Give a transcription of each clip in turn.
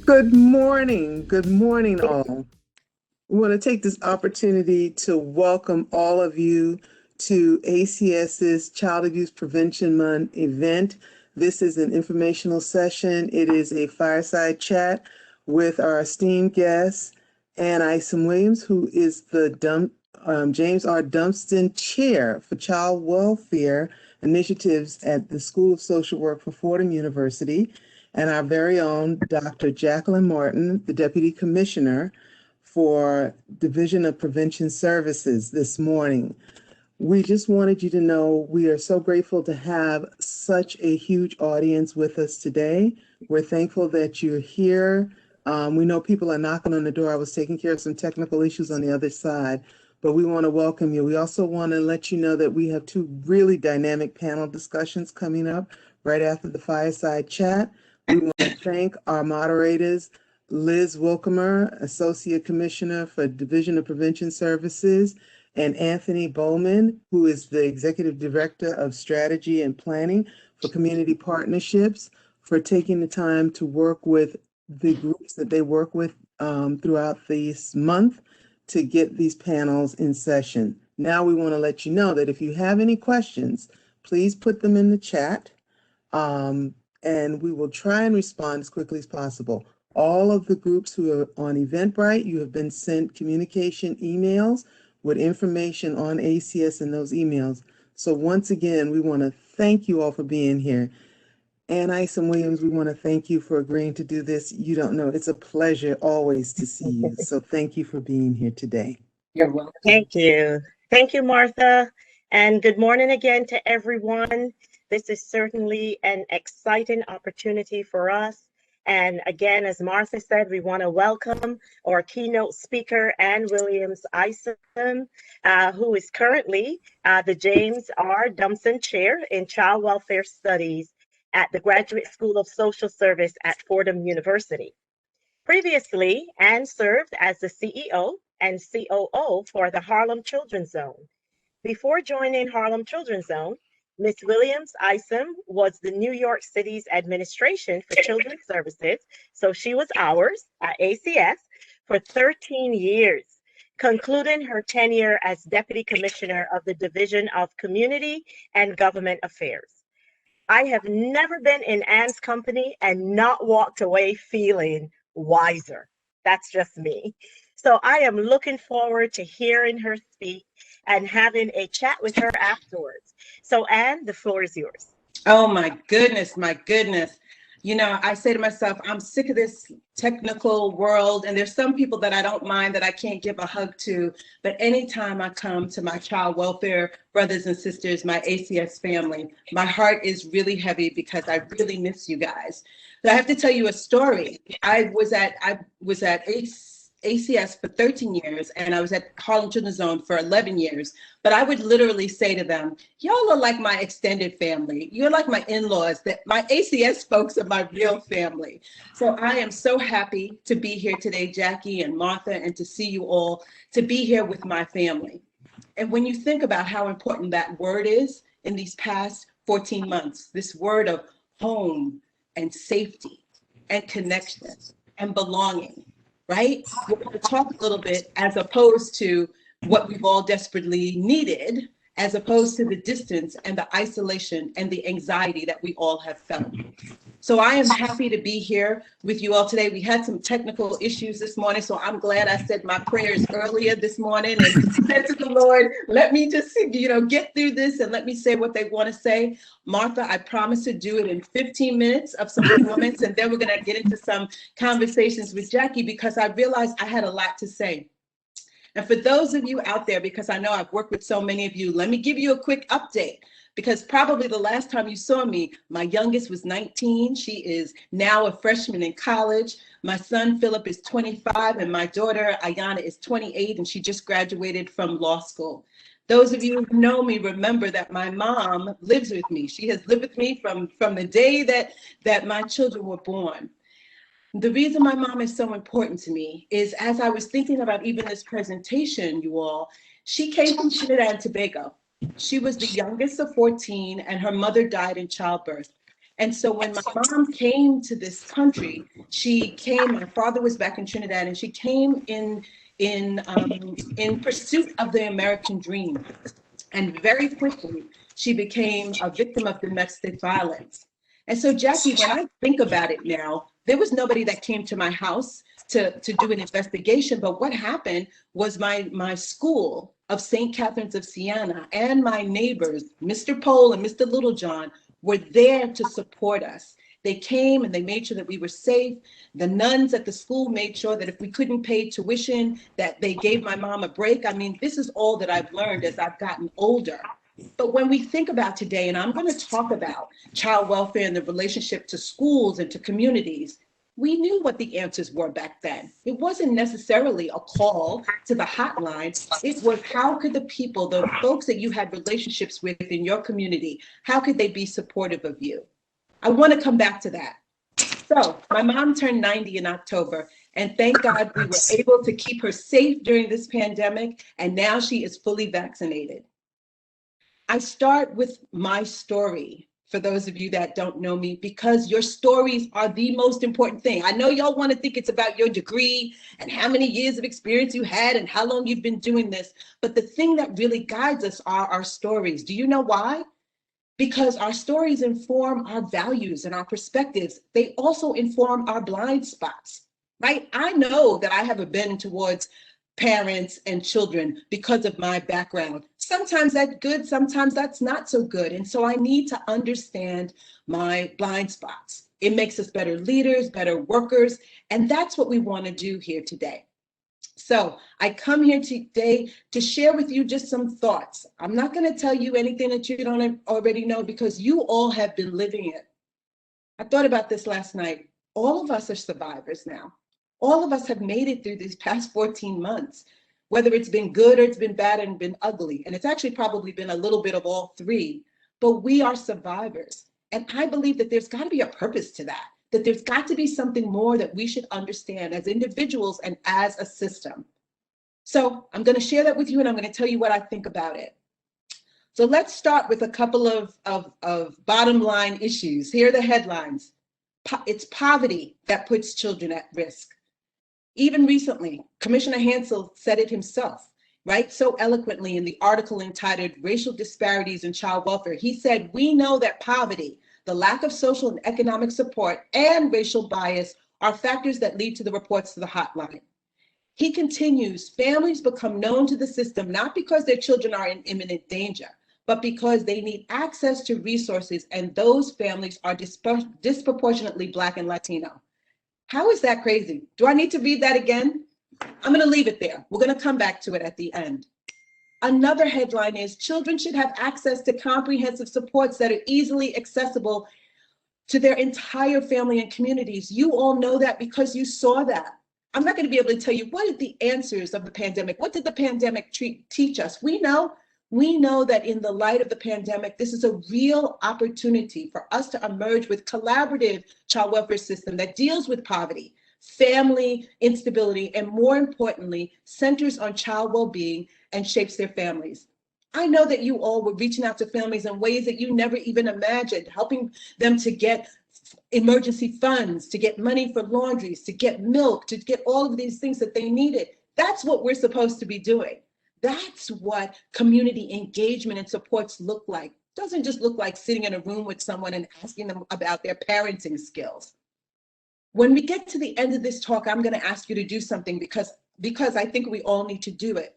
Good morning. Good morning, all. We want to take this opportunity to welcome all of you to ACS's Child Abuse Prevention Month event. This is an informational session. It is a fireside chat with our esteemed guest, Ann Isom Williams, who is the James R. Dunston Chair for Child Welfare Initiatives at the School of Social Work for Fordham University, and our very own Dr. Jacqueline Martin, the Deputy Commissioner for Division of Prevention Services this morning. We just wanted you to know we are so grateful to have such a huge audience with us today. We're thankful that you're here. We know people are knocking on the door. I was taking care of some technical issues on the other side, but we want to welcome you. We also want to let you know that we have two really dynamic panel discussions coming up right after the fireside chat. We want to thank our moderators, Liz Wilkemer, Associate Commissioner for Division of Prevention Services, and Anthony Bowman, who is the Executive Director of Strategy and Planning for Community Partnerships, for taking the time to work with the groups that they work with throughout this month to get these panels in session. Now we want to let you know that if you have any questions, please put them in the chat, and we will try and respond as quickly as possible. All of the groups who are on Eventbrite, you have been sent communication emails with information on ACS in those emails. So once again, we want to thank you all for being here. Ann Isom Williams, we want to thank you for agreeing to do this. You don't know, it's a pleasure always to see you. So thank you for being here today. You're welcome. Thank you. Thank you, Martha. And good morning again to everyone. This is certainly an exciting opportunity for us. And again, as Martha said, we want to welcome our keynote speaker, Ann Williams Isom, who is currently the James R. Dunston Chair in Child Welfare Studies at the Graduate School of Social Service at Fordham University. Previously, Ann served as the CEO and COO for the Harlem Children's Zone. Before joining Harlem Children's Zone, Ms. Williams Isom was the New York City's Administration for Children's Services, so she was ours at ACS for 13 years, concluding her tenure as Deputy Commissioner of the Division of Community and Government Affairs. I have never been in Ann's company and not walked away feeling wiser. That's just me. So I am looking forward to hearing her speak and having a chat with her afterwards. So Ann, the floor is yours. Oh my goodness, my goodness. You know, I say to myself, I'm sick of this technical world, and there's some people that I don't mind that I can't give a hug to, but anytime I come to my child welfare brothers and sisters, my ACS family, my heart is really heavy because I really miss you guys. But I have to tell you a story. I was at ACS for 13 years, and I was at Harlem Children's Zone for 11 years. But I would literally say to them, y'all are like my extended family. You're like my in-laws. That my ACS folks are my real family. So I am so happy to be here today, Jackie and Martha, and to see you all, to be here with my family. And when you think about how important that word is in these past 14 months, this word of home and safety and connection and belonging, right? We're going to talk a little bit as opposed to what we've all desperately needed, as opposed to the distance and the isolation and the anxiety that we all have felt. So I am happy to be here with you all today. We had some technical issues this morning, so I'm glad I said my prayers earlier this morning and said to the Lord, let me just, get through this and let me say what they want to say. Martha, I promise to do it in 15 minutes of some comments, and then we're going to get into some conversations with Jackie because I realized I had a lot to say. And for those of you out there, because I know I've worked with so many of you, let me give you a quick update. Because probably the last time you saw me, my youngest was 19. She is now a freshman in college. My son, Philip, is 25, and my daughter, Ayana, is 28, and she just graduated from law school. Those of you who know me remember that my mom lives with me. She has lived with me from the day that my children were born. The reason my mom is so important to me is, as I was thinking about even this presentation, you all, she came from Trinidad and Tobago. She was the youngest of 14, and her mother died in childbirth. And so when my mom came to this country, she came, my father was back in Trinidad, and she came in pursuit of the American dream. And very quickly, she became a victim of domestic violence. And so, Jackie, when I think about it now, there was nobody that came to my house to do an investigation. But what happened was my school of St. Catherine's of Siena and my neighbors, Mr. Pole and Mr. Littlejohn, were there to support us. They came and they made sure that we were safe. The nuns at the school made sure that if we couldn't pay tuition, that they gave my mom a break. I mean, this is all that I've learned as I've gotten older. But when we think about today, and I'm going to talk about child welfare and the relationship to schools and to communities, we knew what the answers were back then. It wasn't necessarily a call to the hotline. It was how could the people, the folks that you had relationships with in your community, how could they be supportive of you? I want to come back to that. So my mom turned 90 in October, and thank God we were able to keep her safe during this pandemic, and now she is fully vaccinated. I start with my story, for those of you that don't know me, because your stories are the most important thing. I know y'all want to think it's about your degree and how many years of experience you had and how long you've been doing this, but the thing that really guides us are our stories. Do you know why? Because our stories inform our values and our perspectives. They also inform our blind spots, right? I know that I have a bend towards parents and children because of my background. Sometimes that's good, sometimes that's not so good. And so I need to understand my blind spots. It makes us better leaders, better workers, and that's what we want to do here today. So I come here today to share with you just some thoughts. I'm not going to tell you anything that you don't already know because you all have been living it. I thought about this last night. All of us are survivors now. All of us have made it through these past 14 months, whether it's been good or it's been bad and been ugly. And it's actually probably been a little bit of all three, but we are survivors. And I believe that there's got to be a purpose to that. That there's got to be something more that we should understand as individuals and as a system. So I'm going to share that with you, and I'm going to tell you what I think about it. So let's start with a couple of bottom line issues. Here are the headlines. It's poverty that puts children at risk. Even recently, Commissioner Hansel said it himself, right? So eloquently in the article entitled Racial Disparities in Child Welfare. He said, we know that poverty, the lack of social and economic support, and racial bias are factors that lead to the reports to the hotline. He continues, families become known to the system not because their children are in imminent danger, but because they need access to resources, and those families are disproportionately Black and Latino. How is that crazy? Do I need to read that again? I'm going to leave it there. We're going to come back to it at the end. Another headline is children should have access to comprehensive supports that are easily accessible to their entire family and communities. You all know that because you saw that. I'm not going to be able to tell you what are the answers of the pandemic. What did the pandemic teach us? We know that in the light of the pandemic, this is a real opportunity for us to emerge with collaborative child welfare system that deals with poverty, family instability, and more importantly, centers on child well-being and shapes their families. I know that you all were reaching out to families in ways that you never even imagined, helping them to get emergency funds, to get money for laundries, to get milk, to get all of these things that they needed. That's what we're supposed to be doing. That's what community engagement and supports look like. It doesn't just look like sitting in a room with someone and asking them about their parenting skills. When we get to the end of this talk, I'm going to ask you to do something because I think we all need to do it.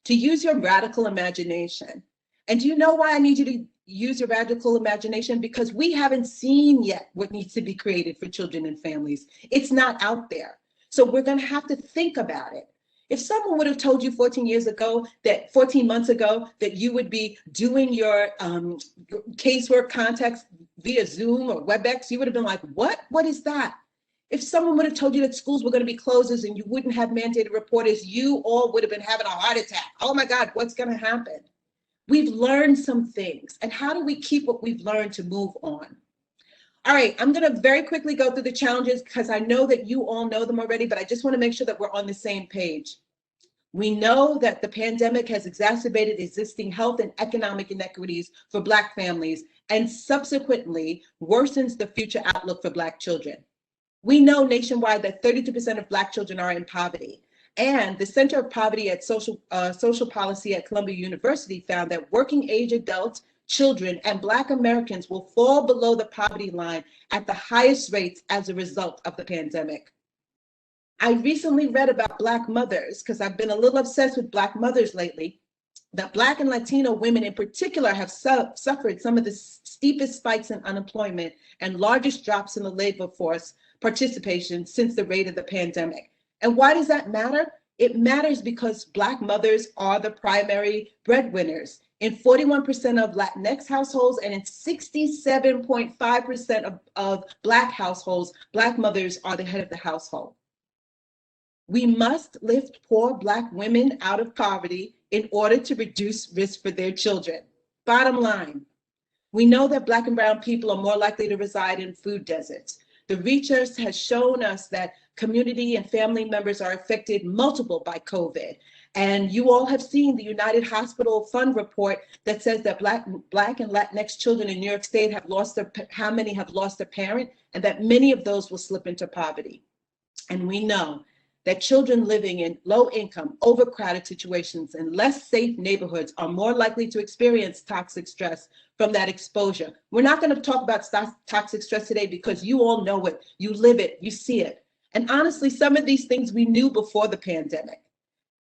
To use your radical imagination. And do you know why I need you to use your radical imagination? Because we haven't seen yet what needs to be created for children and families. It's not out there. So we're going to have to think about it. If someone would have told you 14 months ago, that you would be doing your casework contacts via Zoom or WebEx, you would have been like, what? What is that? If someone would have told you that schools were going to be closed and you wouldn't have mandated reporters, you all would have been having a heart attack. Oh my God, what's going to happen? We've learned some things. And how do we keep what we've learned to move on? All right, I'm going to very quickly go through the challenges because I know that you all know them already, but I just want to make sure that we're on the same page. We know that the pandemic has exacerbated existing health and economic inequities for Black families and subsequently worsens the future outlook for Black children. We know nationwide that 32% of Black children are in poverty. And the Center of Poverty at Social Policy at Columbia University found that working age adults, children, and Black Americans will fall below the poverty line at the highest rates as a result of the pandemic. I recently read about Black mothers, because I've been a little obsessed with Black mothers lately, that Black and Latino women in particular have suffered some of the steepest spikes in unemployment and largest drops in the labor force participation since the rate of the pandemic. And why does that matter? It matters because Black mothers are the primary breadwinners in 41% of Latinx households and in 67.5% of Black households. Black mothers are the head of the household. We must lift poor Black women out of poverty in order to reduce risk for their children. Bottom line, we know that Black and brown people are more likely to reside in food deserts. The research has shown us that community and family members are affected multiple by COVID. And you all have seen the United Hospital Fund report that says that Black and Latinx children in New York State have lost how many have lost a parent, and that many of those will slip into poverty. And we know that children living in low-income, overcrowded situations and less safe neighborhoods are more likely to experience toxic stress from that exposure. We're not going to talk about toxic stress today because you all know it, you live it, you see it. And honestly, some of these things we knew before the pandemic.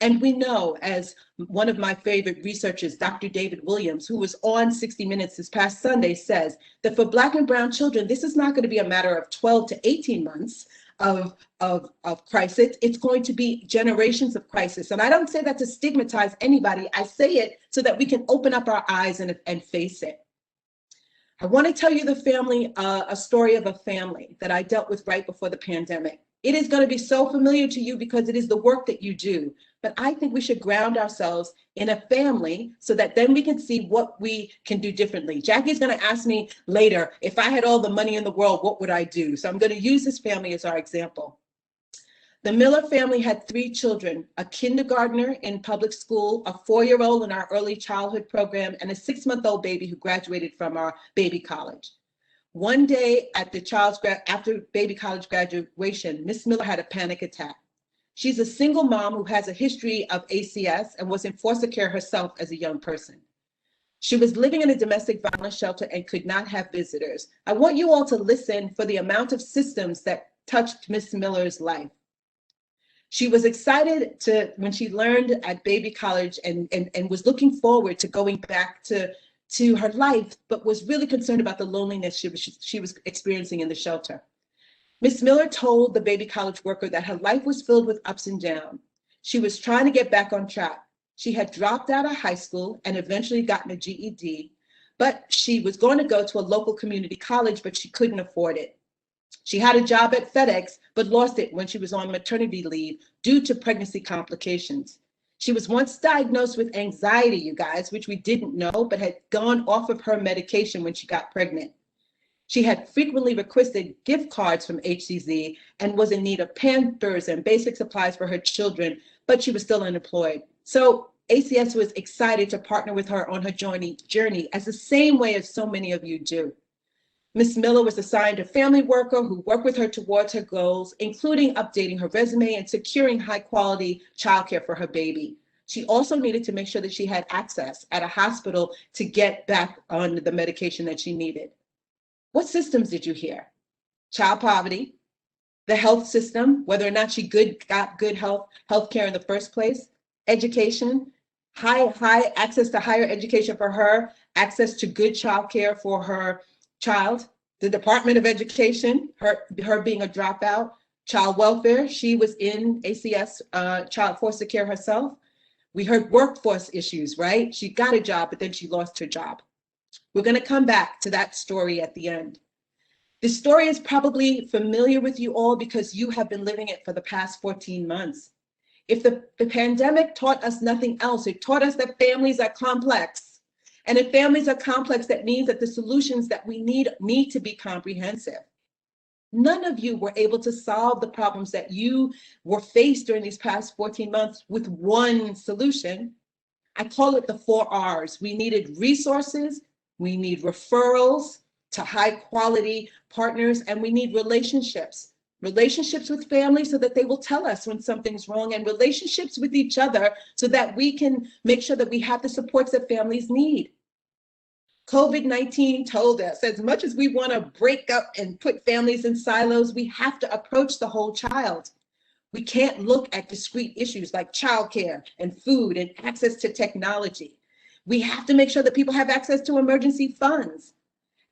And we know, as one of my favorite researchers, Dr. David Williams, who was on 60 Minutes this past Sunday, says that for Black and brown children, this is not going to be a matter of 12 to 18 months of crisis. It's going to be generations of crisis. And I don't say that to stigmatize anybody. I say it so that we can open up our eyes and face it. I want to tell you a story of a family that I dealt with right before the pandemic. It is going to be so familiar to you because it is the work that you do. But I think we should ground ourselves in a family so that then we can see what we can do differently. Jackie's going to ask me later, if I had all the money in the world, what would I do? So I'm going to use this family as our example. The Miller family had 3 children, a kindergartner in public school, a 4-year-old in our early childhood program, and a 6-month-old baby who graduated from our baby college. One day after baby college graduation, Miss Miller had a panic attack. She's a single mom who has a history of ACS and was in foster care herself as a young person. She was living in a domestic violence shelter and could not have visitors. I want you all to listen for the amount of systems that touched Miss Miller's life. She was excited when she learned at baby college and was looking forward to going back to her life, but was really concerned about the loneliness she was experiencing in the shelter. Miss Miller told the baby college worker that her life was filled with ups and downs. She was trying to get back on track. She had dropped out of high school and eventually gotten a GED, but she was going to go to a local community college, but she couldn't afford it. She had a job at FedEx, but lost it when she was on maternity leave due to pregnancy complications. She was once diagnosed with anxiety, you guys, which we didn't know, but had gone off of her medication when she got pregnant. She had frequently requested gift cards from HCZ and was in need of Pampers and basic supplies for her children, but she was still unemployed. So ACS was excited to partner with her on her journey as the same way as so many of you do. Ms. Miller was assigned a family worker who worked with her towards her goals, including updating her resume and securing high quality childcare for her baby. She also needed to make sure that she had access at a hospital to get back on the medication that she needed. What systems did you hear? Child poverty, the health system, whether or not she got good health care in the first place, education, high access to higher education for her, access to good child care for her child, the Department of Education, her being a dropout, child welfare, she was in ACS child foster care herself. We heard workforce issues, right? She got a job, but then she lost her job. We're going to come back to that story at the end. This story is probably familiar with you all because you have been living it for the past 14 months. If the pandemic taught us nothing else, it taught us that families are complex. And if families are complex, that means that the solutions that we need to be comprehensive. None of you were able to solve the problems that you were faced during these past 14 months with one solution. I call it the 4 Rs. We needed resources, we need referrals to high quality partners, and we need relationships. Relationships with families so that they will tell us when something's wrong, and relationships with each other so that we can make sure that we have the supports that families need. COVID-19 told us, as much as we want to break up and put families in silos, we have to approach the whole child. We can't look at discrete issues like childcare and food and access to technology. We have to make sure that people have access to emergency funds.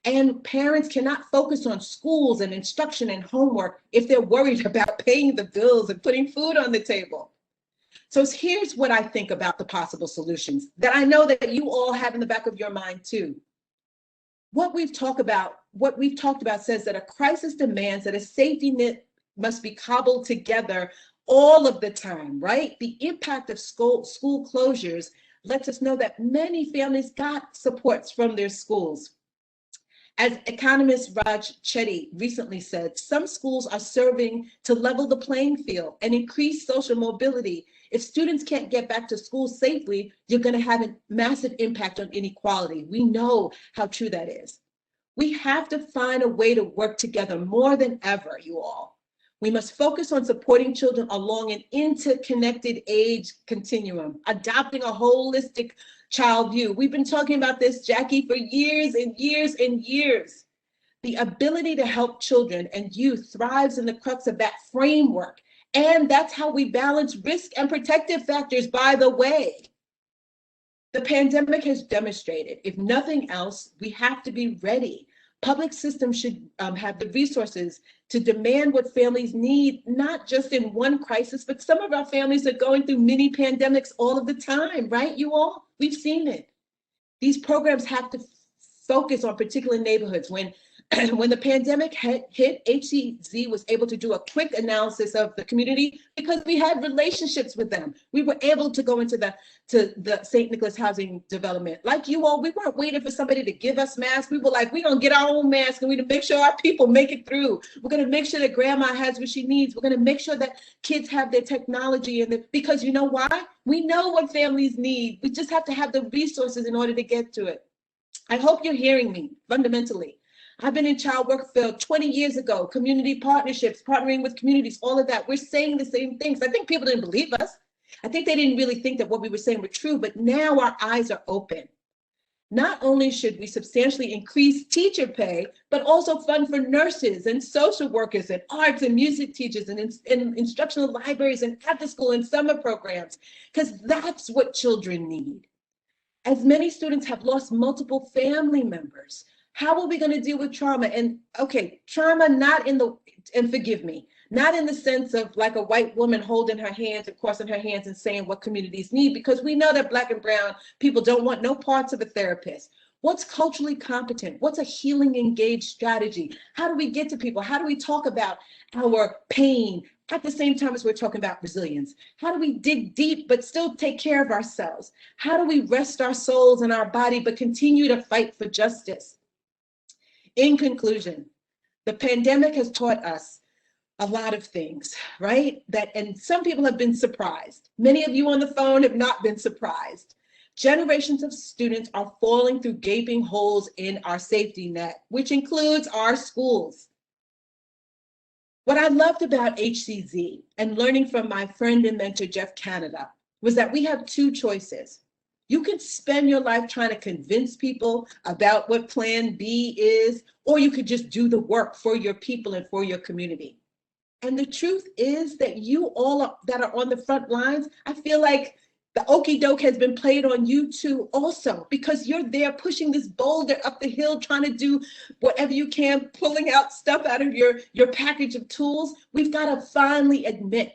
And parents cannot focus on schools and instruction and homework if they're worried about paying the bills and putting food on the table. So here's what I think about the possible solutions that I know that you all have in the back of your mind too. What we've talked about says that a crisis demands that a safety net must be cobbled together all of the time, right? The impact of school closures lets us know that many families got supports from their schools. As economist Raj Chetty recently said, some schools are serving to level the playing field and increase social mobility. If students can't get back to school safely, you're going to have a massive impact on inequality. We know how true that is. We have to find a way to work together more than ever, you all. We must focus on supporting children along an interconnected age continuum, adopting a holistic child view. We've been talking about this, Jackie, for years and years and years. The ability to help children and youth thrives in the crux of that framework. And that's how we balance risk and protective factors, by the way. The pandemic has demonstrated, if nothing else, we have to be ready. Public systems should have the resources to demand what families need, not just in one crisis, but some of our families are going through mini pandemics all of the time, right, you all? We've seen it. These programs have to focus on particular neighborhoods. When the pandemic hit, HCZ was able to do a quick analysis of the community because we had relationships with them. We were able to go into the St. Nicholas housing development. Like you all, we weren't waiting for somebody to give us masks. We were like, we're going to get our own masks and we're going to make sure our people make it through. We're going to make sure that grandma has what she needs. We're going to make sure that kids have their technology. Because you know why? We know what families need. We just have to have the resources in order to get to it. I hope you're hearing me fundamentally. I've been in child work field 20 years ago, community partnerships, partnering with communities, all of that. We're saying the same things. I think people didn't believe us. I think they didn't really think that what we were saying were true, but now our eyes are open. Not only should we substantially increase teacher pay, but also fund for nurses and social workers and arts and music teachers and instructional libraries and after school and summer programs, because that's what children need. As many students have lost multiple family members, how are we going to deal with trauma? And okay, trauma and forgive me, not in the sense of like a white woman holding her hands and crossing her hands and saying what communities need, because we know that Black and brown people don't want no parts of a therapist. What's culturally competent? What's a healing engaged strategy? How do we get to people? How do we talk about our pain at the same time as we're talking about resilience? How do we dig deep but still take care of ourselves? How do we rest our souls and our body but continue to fight for justice? In conclusion, the pandemic has taught us a lot of things, right? And some people have been surprised. Many of you on the phone have not been surprised. Generations of students are falling through gaping holes in our safety net, which includes our schools. What I loved about HCZ and learning from my friend and mentor, Jeff Canada, was that we have two choices. You can spend your life trying to convince people about what Plan B is, or you could just do the work for your people and for your community. And the truth is that you all that are on the front lines, I feel like the okie doke has been played on you too also, because you're there pushing this boulder up the hill, trying to do whatever you can, pulling out stuff out of your package of tools. We've got to finally admit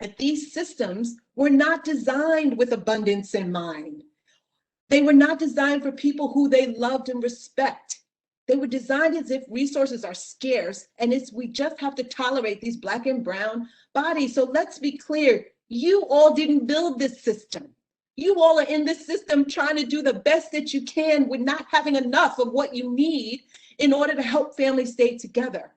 that these systems were not designed with abundance in mind. They were not designed for people who they loved and respect. They were designed as if resources are scarce and we just have to tolerate these Black and brown bodies. So let's be clear, you all didn't build this system. You all are in this system trying to do the best that you can with not having enough of what you need in order to help families stay together.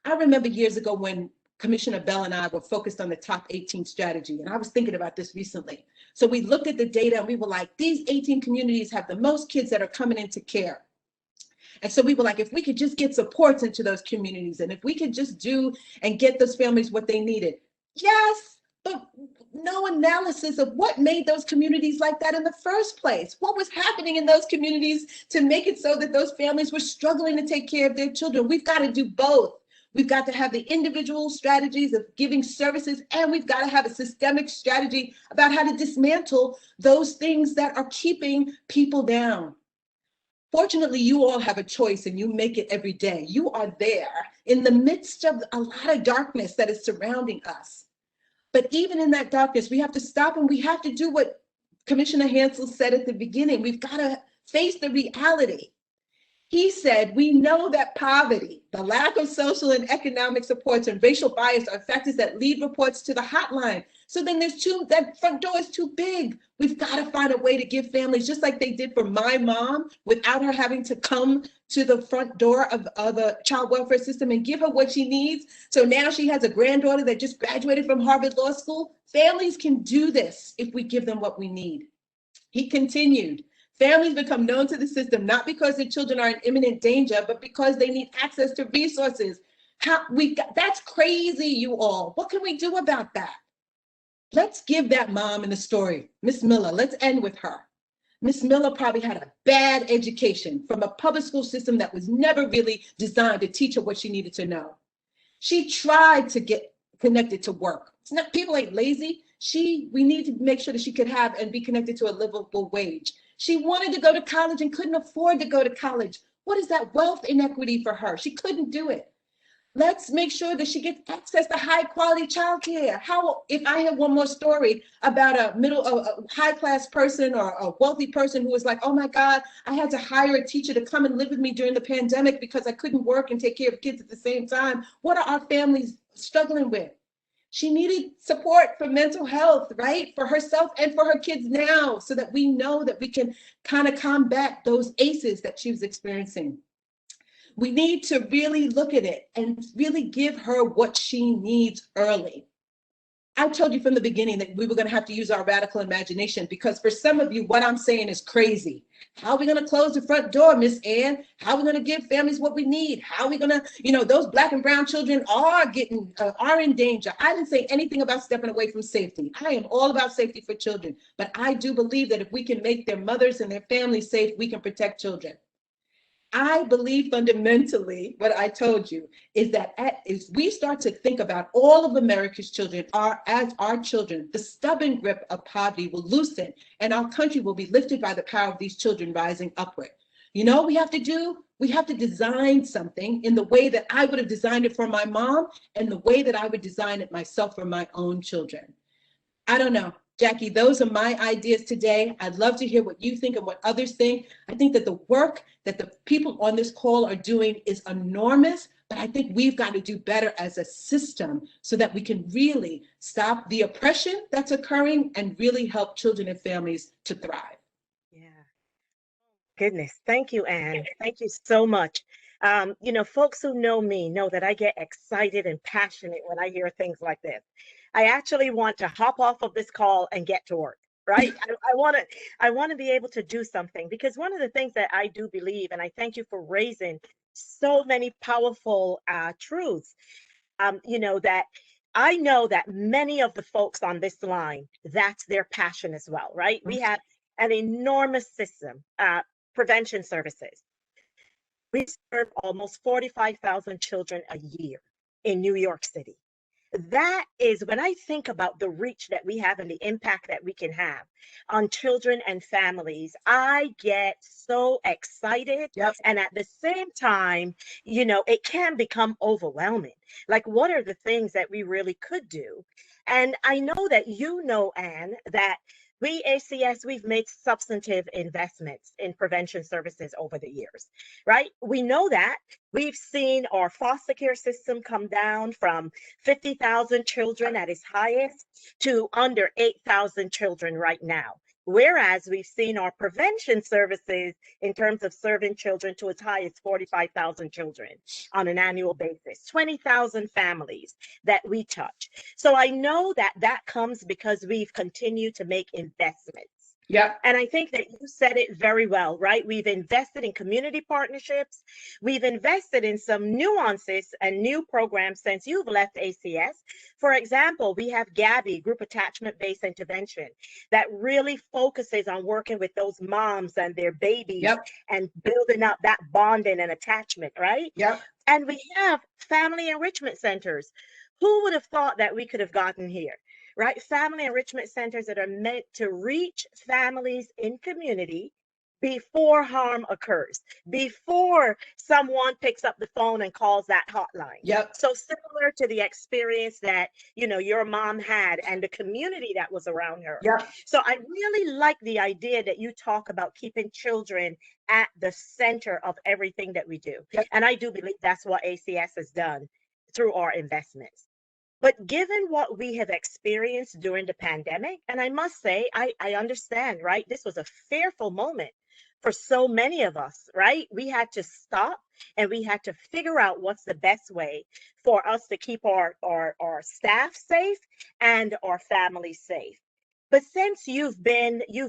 I remember years ago when Commissioner Bell and I were focused on the top 18 strategy, and I was thinking about this recently. So we looked at the data and we were like, these 18 communities have the most kids that are coming into care. And so we were like, if we could just get supports into those communities, and if we could just do and get those families what they needed. Yes, but no analysis of what made those communities like that in the first place. What was happening in those communities to make it so that those families were struggling to take care of their children? We've got to do both. We've got to have the individual strategies of giving services, and we've got to have a systemic strategy about how to dismantle those things that are keeping people down. Fortunately, you all have a choice and you make it every day. You are there in the midst of a lot of darkness that is surrounding us. But even in that darkness, we have to stop and we have to do what Commissioner Hansel said at the beginning. We've got to face the reality. He said, we know that poverty, the lack of social and economic supports, and racial bias are factors that lead reports to the hotline. So then that front door is too big. We've got to find a way to give families, just like they did for my mom, without her having to come to the front door of the child welfare system and give her what she needs. So now she has a granddaughter that just graduated from Harvard Law School. Families can do this if we give them what we need. He continued, families become known to the system not because their children are in imminent danger, but because they need access to resources. That's crazy, you all. What can we do about that? Let's give that mom in the story, Miss Miller, let's end with her. Miss Miller probably had a bad education from a public school system that was never really designed to teach her what she needed to know. She tried to get connected to work. It's not, people ain't lazy. We need to make sure that she could have and be connected to a livable wage. She wanted to go to college and couldn't afford to go to college. What is that wealth inequity for her? She couldn't do it. Let's make sure that she gets access to high quality childcare. If I had one more story about a high class person or a wealthy person who was like, oh my God, I had to hire a teacher to come and live with me during the pandemic because I couldn't work and take care of kids at the same time. What are our families struggling with? She needed support for mental health, right? For herself and for her kids now, so that we know that we can kind of combat those ACEs that she was experiencing. We need to really look at it and really give her what she needs early. I told you from the beginning that we were going to have to use our radical imagination, because for some of you, what I'm saying is crazy. How are we going to close the front door, Miss Ann? How are we going to give families what we need? How are we going to, those Black and brown children are in danger. I didn't say anything about stepping away from safety. I am all about safety for children, but I do believe that if we can make their mothers and their families safe, we can protect children. I believe fundamentally what I told you is that as we start to think about all of America's children as our children, the stubborn grip of poverty will loosen and our country will be lifted by the power of these children rising upward. You know what we have to do? We have to design something in the way that I would have designed it for my mom and the way that I would design it myself for my own children. I don't know. Jackie, those are my ideas today. I'd love to hear what you think and what others think. I think that the work that the people on this call are doing is enormous, but I think we've got to do better as a system so that we can really stop the oppression that's occurring and really help children and families to thrive. Yeah. Goodness. Thank you, Anne. Thank you so much. Folks who know me know that I get excited and passionate when I hear things like this. I actually want to hop off of this call and get to work, right? I want to be able to do something, because one of the things that I do believe, and I thank you for raising so many powerful truths, that I know that many of the folks on this line, that's their passion as well, right? We have an enormous system, prevention services. We serve almost 45,000 children a year in New York City. That is, when I think about the reach that we have and the impact that we can have on children and families, I get so excited. Yep. And at the same time, it can become overwhelming. Like, what are the things that we really could do? And I know that Anne, that we ACS, we've made substantive investments in prevention services over the years, right? We know that. We've seen our foster care system come down from 50,000 children at its highest to under 8,000 children right now. Whereas we've seen our prevention services in terms of serving children to as high as 45,000 children on an annual basis, 20,000 families that we touch. So I know that that comes because we've continued to make investments. Yeah. And I think that you said it very well, right? We've invested in community partnerships. We've invested in some nuances and new programs since you've left ACS. For example, we have GABI, Group Attachment-Based Intervention, that really focuses on working with those moms and their babies Yep. and building up that bonding and attachment, right? Yep. And we have family enrichment centers. Who would have thought that we could have gotten here? Right? Family enrichment centers that are meant to reach families in community before harm occurs, before someone picks up the phone and calls that hotline. Yep. So similar to the experience that, you know, your mom had and the community that was around her. Yep. So I really like the idea that you talk about keeping children at the center of everything that we do. Yep. And I do believe that's what ACS has done through our investments. But given what we have experienced during the pandemic, and I must say, I understand, right? This was a fearful moment for so many of us, right? We had to stop and we had to figure out what's the best way for us to keep our staff safe and our families safe. But since you've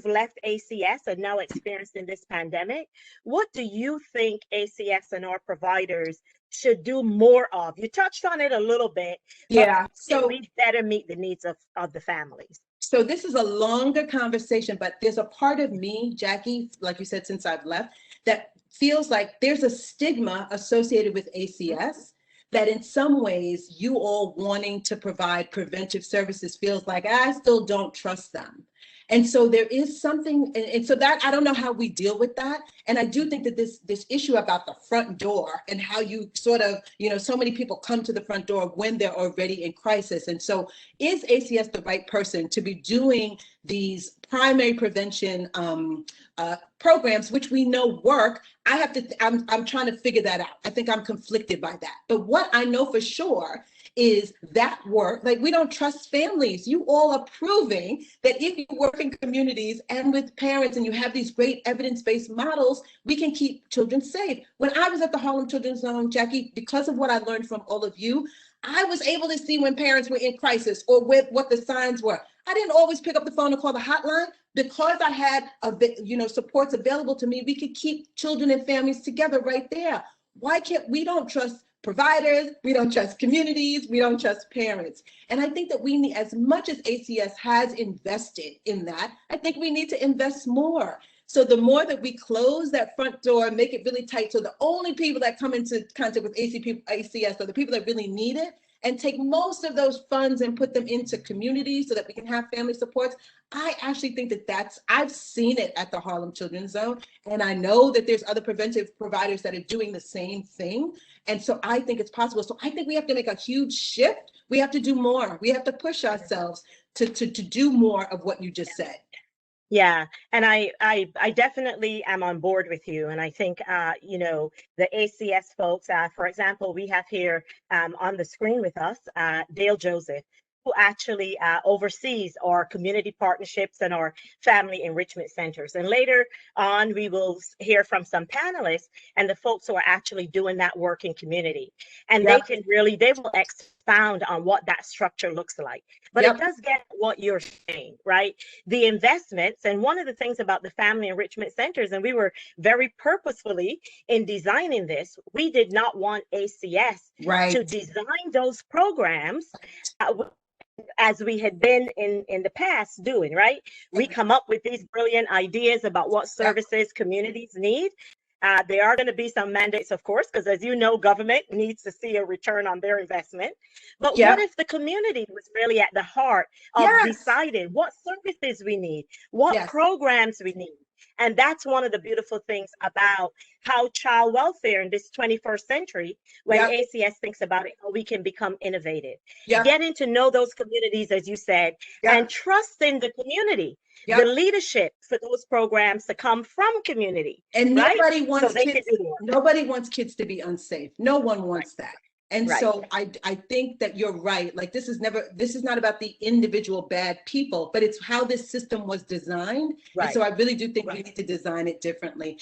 left ACS and now experiencing this pandemic, what do you think ACS and our providers should do more of? You touched on it a little bit. Yeah. So we better meet the needs of the families. So this is a longer conversation, but there's a part of me, Jackie, like you said, since I've left, that feels like there's a stigma associated with ACS that in some ways you all wanting to provide preventive services feels like I still don't trust them. And so there is something, and so that I don't know how we deal with that. And I do think that this issue about the front door and how you sort of, you know, so many people come to the front door when they're already in crisis. And so is ACS the right person to be doing these primary prevention programs, which we know work? I'm trying to figure that out. I think I'm conflicted by that. But what I know for sure is that work, like we don't trust families. You all are proving that if you work in communities and with parents and you have these great evidence-based models, we can keep children safe. When I was at the Harlem Children's Zone, Jackie, because of what I learned from all of you, I was able to see when parents were in crisis or with what the signs were. I didn't always pick up the phone and call the hotline. Because I had supports available to me, we could keep children and families together right there. Why can't we don't trust providers, we don't trust communities, we don't trust parents. And I think that we need, as much as ACS has invested in that, I think we need to invest more. So the more that we close that front door, make it really tight, so the only people that come into contact with ACS are the people that really need it, and take most of those funds and put them into communities so that we can have family supports. I actually think that I've seen it at the Harlem Children's Zone, and I know that there's other preventive providers that are doing the same thing. And so I think it's possible. So I think we have to make a huge shift. We have to do more. We have to push ourselves to do more of what you just said. Yeah, and I definitely am on board with you. And I think, the ACS folks, for example, we have here on the screen with us, Dale Joseph, who actually oversees our community partnerships and our family enrichment centers. And later on, we will hear from some panelists and the folks who are actually doing that work in community. And Yep. they will expound on what that structure looks like. But Yep. it does get what you're saying, right? The investments, and one of the things about the family enrichment centers, and we were very purposefully in designing this, we did not want ACS to design those programs as we had been in the past doing, right? We come up with these brilliant ideas about what services communities need. There are going to be some mandates, of course, because as you know, government needs to see a return on their investment. But what if the community was really at the heart of deciding what services we need, what programs we need? And that's one of the beautiful things about how child welfare in this 21st century, when ACS thinks about it, how we can become innovative. Getting to know those communities, as you said, and trusting the community, the leadership for those programs to come from community. And nobody wants kids to be unsafe. No one wants that. And Right. so I think that you're right. Like this is not about the individual bad people, but it's how this system was designed. And Right. so I really do think we need to design it differently.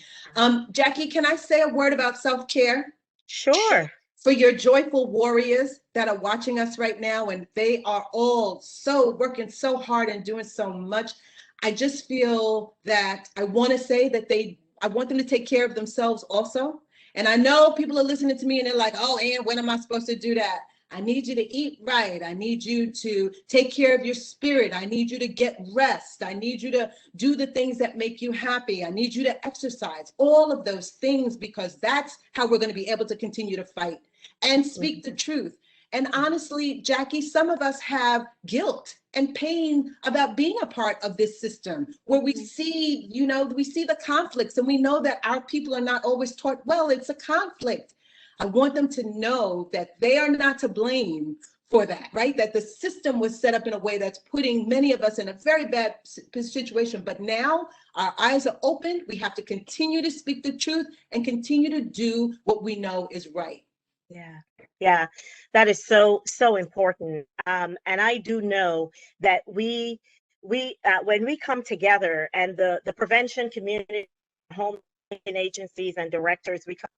Jackie, can I say a word about self-care? Sure. For your joyful warriors that are watching us right now, and they are all so working so hard and doing so much. I just feel that I want to say that I want them to take care of themselves also. And I know people are listening to me and they're like, oh, Ann, when am I supposed to do that? I need you to eat right. I need you to take care of your spirit. I need you to get rest. I need you to do the things that make you happy. I need you to exercise, all of those things, because that's how we're going to be able to continue to fight and speak the truth. And honestly, Jackie, some of us have guilt and pain about being a part of this system where we see, we see the conflicts and we know that our people are not always taught, well, it's a conflict. I want them to know that they are not to blame for that, right? That the system was set up in a way that's putting many of us in a very bad situation. But now our eyes are open. We have to continue to speak the truth and continue to do what we know is right. Yeah, that is so important. And I do know that we when we come together and the prevention community, home agencies and directors, we come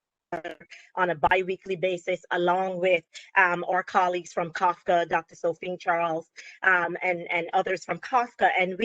on a bi-weekly basis, along with our colleagues from Kafka, Dr. Sophie Charles, and others from Kafka. And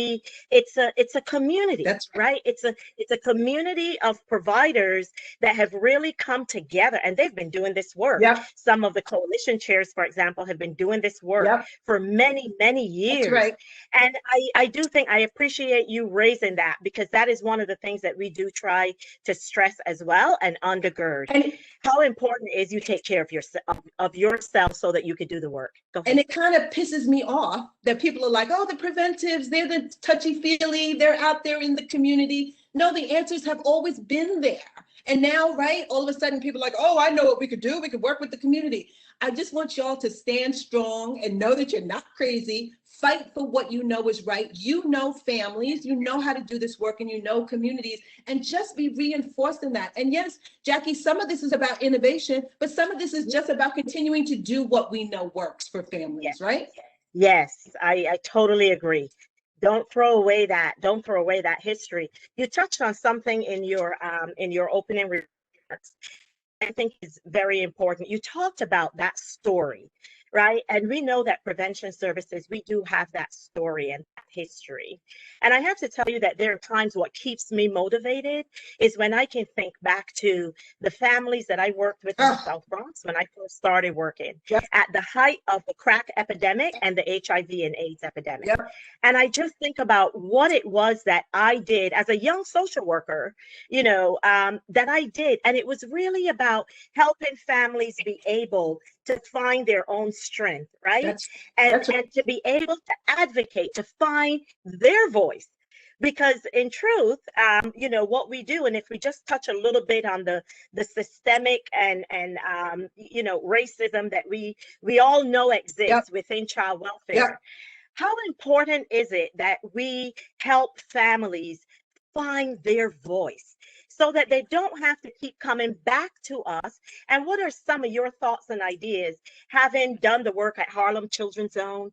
it's a community. That's right. It's a community of providers that have really come together, and they've been doing this work. Yep. Some of the coalition chairs, for example, have been doing this work Yep. for many years. That's right. And I do think I appreciate you raising that, because that is one of the things that we do try to stress as well and undergird. And how important it is you take care of yourself so that you can do the work. Go ahead. And it kind of pisses me off that people are like, oh, the preventives, they're the touchy-feely, they're out there in the community. No, the answers have always been there. And now, right, all of a sudden people are like, oh, I know what we could do. We could work with the community. I just want y'all to stand strong and know that you're not crazy. Fight for what you know is right. You know families, you know how to do this work, and you know communities, and just be reinforced in that. And yes, Jackie, some of this is about innovation, but some of this is just about continuing to do what we know works for families, right? Yes, I totally agree. Don't throw away that history. You touched on something in your opening remarks I think is very important. You talked about that story, right? And we know that prevention services, we do have that story and that history. And I have to tell you that there are times what keeps me motivated is when I can think back to the families that I worked with in the South Bronx when I first started working at the height of the crack epidemic and the HIV and AIDS epidemic. And I just think about what it was that I did as a young social worker, that I did. And it was really about helping families be able to find their own strength, right? And to be able to advocate, to find their voice. Because in truth, what we do, and if we just touch a little bit on the systemic and racism that we all know exists within child welfare, how important is it that we help families find their voice so that they don't have to keep coming back to us? And what are some of your thoughts and ideas, having done the work at Harlem Children's Zone,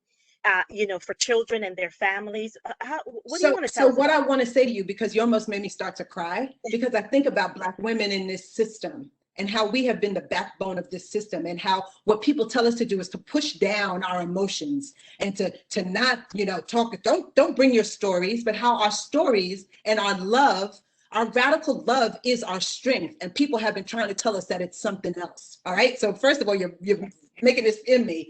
for children and their families? What do you want to tell us? So what I want to say to you, because you almost made me start to cry, because I think about Black women in this system and how we have been the backbone of this system, and how what people tell us to do is to push down our emotions and to not, talk, don't bring your stories, but how our stories and our love, our radical love, is our strength. And people have been trying to tell us that it's something else. All right. So first of all, you're making this in me.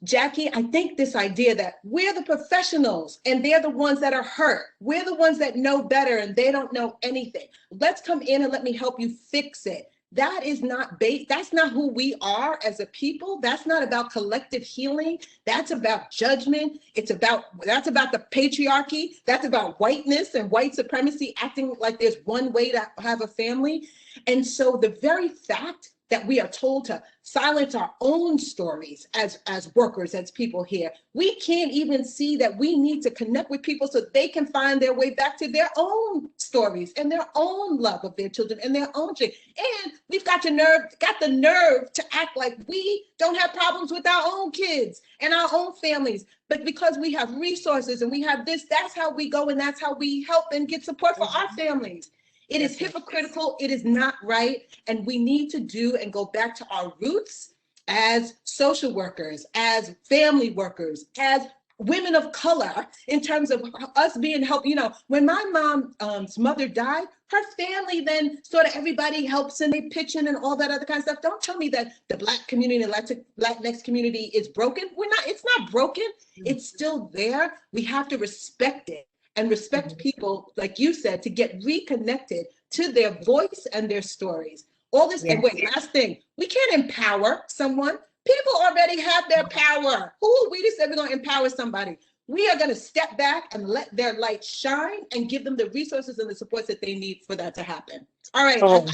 Jackie, I think this idea that we're the professionals and they're the ones that are hurt. We're the ones that know better and they don't know anything. Let's come in and let me help you fix it. That is not that's not who we are as a people. That's not about collective healing. That's about judgment. That's about the patriarchy. That's about whiteness and white supremacy, acting like there's one way to have a family. And so the very fact that we are told to silence our own stories as workers, as people here. We can't even see that we need to connect with people so they can find their way back to their own stories and their own love of their children and their own children. And we've got the nerve to act like we don't have problems with our own kids and our own families. But because we have resources and we have this, that's how we go and that's how we help and get support for our families. It is hypocritical. It is not right. And we need to do and go back to our roots as social workers, as family workers, as women of color, in terms of us being helped. You know, when my mom's mother died, her family then sort of everybody helps and they pitch in and all that other kind of stuff. Don't tell me that the Black community, the Latinx community is broken. It's not broken. It's still there. We have to respect it and respect people, like you said, to get reconnected to their voice and their stories. All this, and wait, last thing, we can't empower someone. People already have their power. Who are we to say we're going to empower somebody? We are going to step back and let their light shine and give them the resources and the supports that they need for that to happen. All right, I'm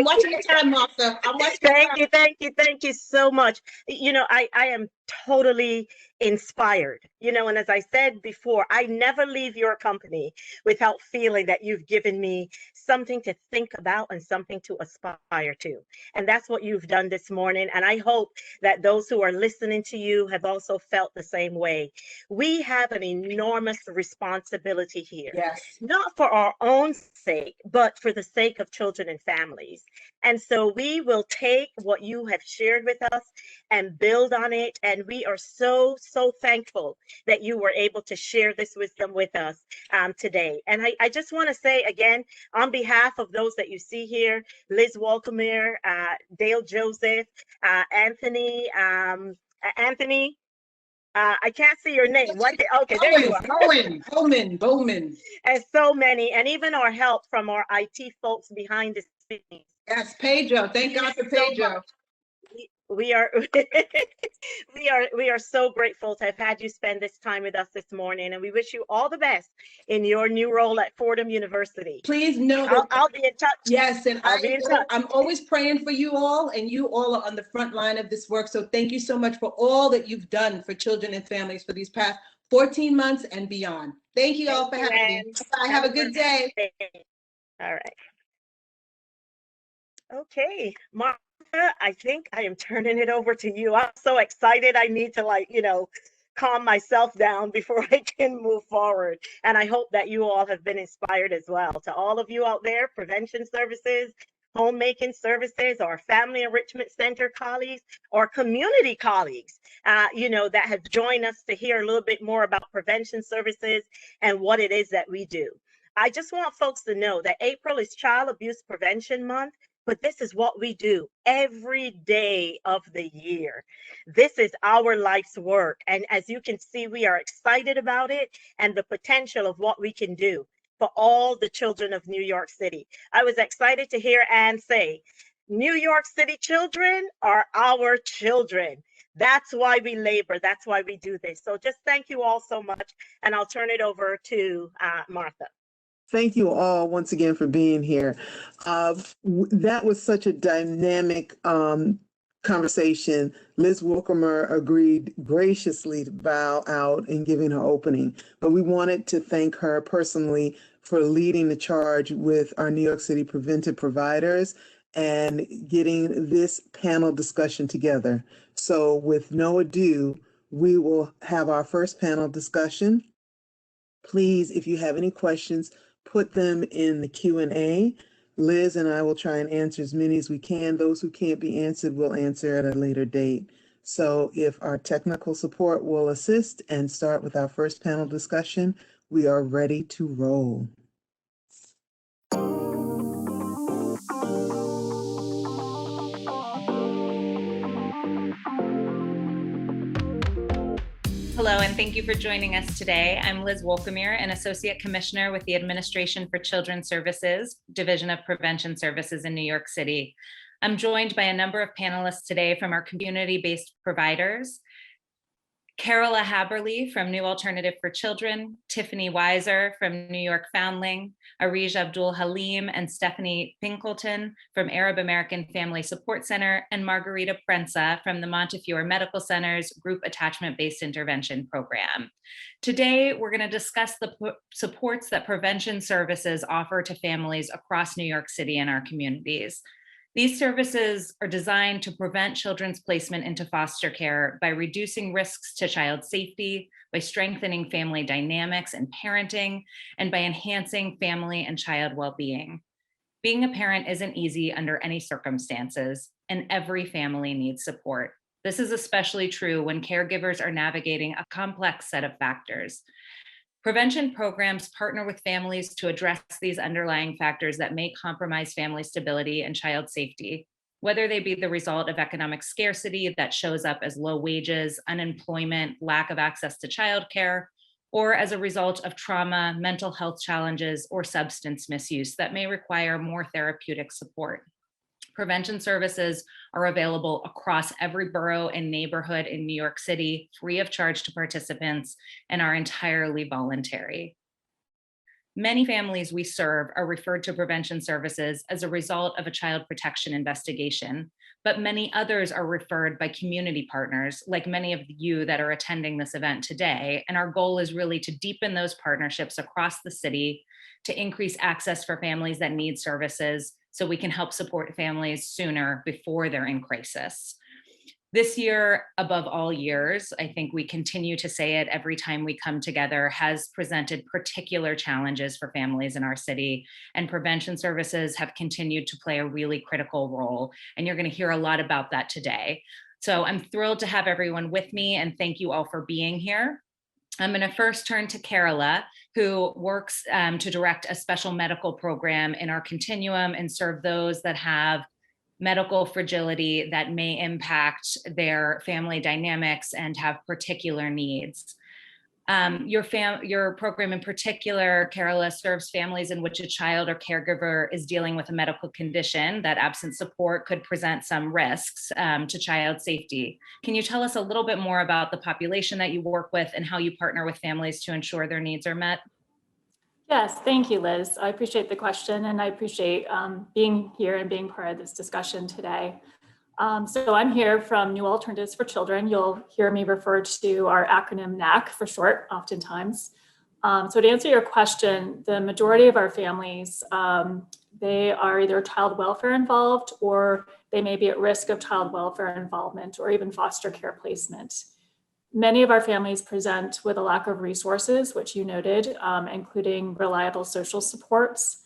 watching the time, Martha. I'm watching the time. Thank you so much. You know, I am totally inspired, you know, and as I said before, I never leave your company without feeling that you've given me something to think about and something to aspire to. And that's what you've done this morning. And I hope that those who are listening to you have also felt the same way. We have an enormous responsibility here, not for our own sake, but for the sake of children and families. And so we will take what you have shared with us and build on it. And we are so thankful that you were able to share this wisdom with us today. And I just want to say again, on behalf of those that you see here, Liz Walkemeyer, Dale Joseph, Anthony, I can't see your name. Okay, there you are. Bowman. And so many, and even our help from our IT folks behind the scenes. Yes, Pedro. Thank God for Pedro. We are we are so grateful to have had you spend this time with us this morning, and we wish you all the best in your new role at Fordham University. Please know that I'll be in touch. Yes, and I'll be in touch. I'm always praying for you all, and you all are on the front line of this work. So thank you so much for all that you've done for children and families for these past 14 months and beyond. Thank you all for having me. Bye. Have a good day. All right. Okay, Martha, I think I am turning it over to you. I'm so excited. I need to calm myself down before I can move forward. And I hope that you all have been inspired as well. To all of you out there, prevention services, homemaking services, or family enrichment center colleagues, or community colleagues, that have joined us to hear a little bit more about prevention services and what it is that we do. I just want folks to know that April is Child Abuse Prevention Month. But this is what we do every day of the year. This is our life's work. And as you can see, we are excited about it and the potential of what we can do for all the children of New York City. I was excited to hear Anne say, New York City children are our children. That's why we labor. That's why we do this. So just thank you all so much. And I'll turn it over to Martha. Thank you all once again for being here. That was such a dynamic conversation. Liz Walkemeyer agreed graciously to bow out in giving her opening, but we wanted to thank her personally for leading the charge with our New York City preventive providers and getting this panel discussion together. So with no ado, we will have our first panel discussion. Please, if you have any questions, put them in the Q&A. Liz and I will try and answer as many as we can. Those who can't be answered, we'll answer at a later date. So if our technical support will assist and start with our first panel discussion, we are ready to roll. Hello, and thank you for joining us today. I'm Liz Walkemeyer, an Associate Commissioner with the Administration for Children's Services, Division of Prevention Services in New York City. I'm joined by a number of panelists today from our community-based providers. Carola Haberly from New Alternative for Children, Tiffany Weiser from New York Foundling, Arij Abdul Halim and Stephanie Pinkleton from Arab American Family Support Center, and Margarita Prensa from the Montefiore Medical Center's Group Attachment-Based Intervention Program. Today, we're going to discuss the supports that prevention services offer to families across New York City and our communities. These services are designed to prevent children's placement into foster care by reducing risks to child safety, by strengthening family dynamics and parenting, and by enhancing family and child well-being. Being a parent isn't easy under any circumstances, and every family needs support. This is especially true when caregivers are navigating a complex set of factors. Prevention programs partner with families to address these underlying factors that may compromise family stability and child safety, whether they be the result of economic scarcity that shows up as low wages, unemployment, lack of access to childcare, or as a result of trauma, mental health challenges, or substance misuse that may require more therapeutic support. Prevention services are available across every borough and neighborhood in New York City, free of charge to participants, and are entirely voluntary. Many families we serve are referred to prevention services as a result of a child protection investigation, but many others are referred by community partners, like many of you that are attending this event today. And our goal is really to deepen those partnerships across the city to increase access for families that need services, so we can help support families sooner before they're in crisis. This year, above all years, I think we continue to say it every time we come together, has presented particular challenges for families in our city, and prevention services have continued to play a really critical role. And you're going to hear a lot about that today. So I'm thrilled to have everyone with me, and thank you all for being here. I'm going to first turn to Carola, who works to direct a special medical program in our continuum and serve those that have medical fragility that may impact their family dynamics and have particular needs. Your program in particular, Carola, serves families in which a child or caregiver is dealing with a medical condition that, absent support, could present some risks to child safety. Can you tell us a little bit more about the population that you work with and how you partner with families to ensure their needs are met? Yes, thank you, Liz. I appreciate the question, and I appreciate being here and being part of this discussion today. So I'm here from New Alternatives for Children. You'll hear me refer to our acronym NAC for short, oftentimes. So to answer your question, the majority of our families, they are either child welfare involved, or they may be at risk of child welfare involvement or even foster care placement. Many of our families present with a lack of resources, which you noted, including reliable social supports.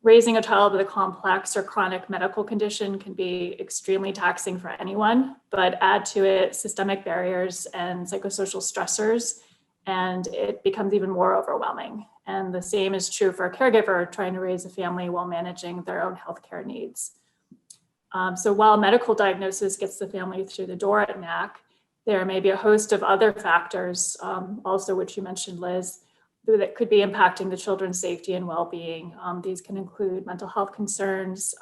Raising a child with a complex or chronic medical condition can be extremely taxing for anyone, but add to it systemic barriers and psychosocial stressors, and it becomes even more overwhelming. And the same is true for a caregiver trying to raise a family while managing their own healthcare needs. So while medical diagnosis gets the family through the door at NAC, there may be a host of other factors, also which you mentioned, Liz, that could be impacting the children's safety and well-being. These can include mental health concerns,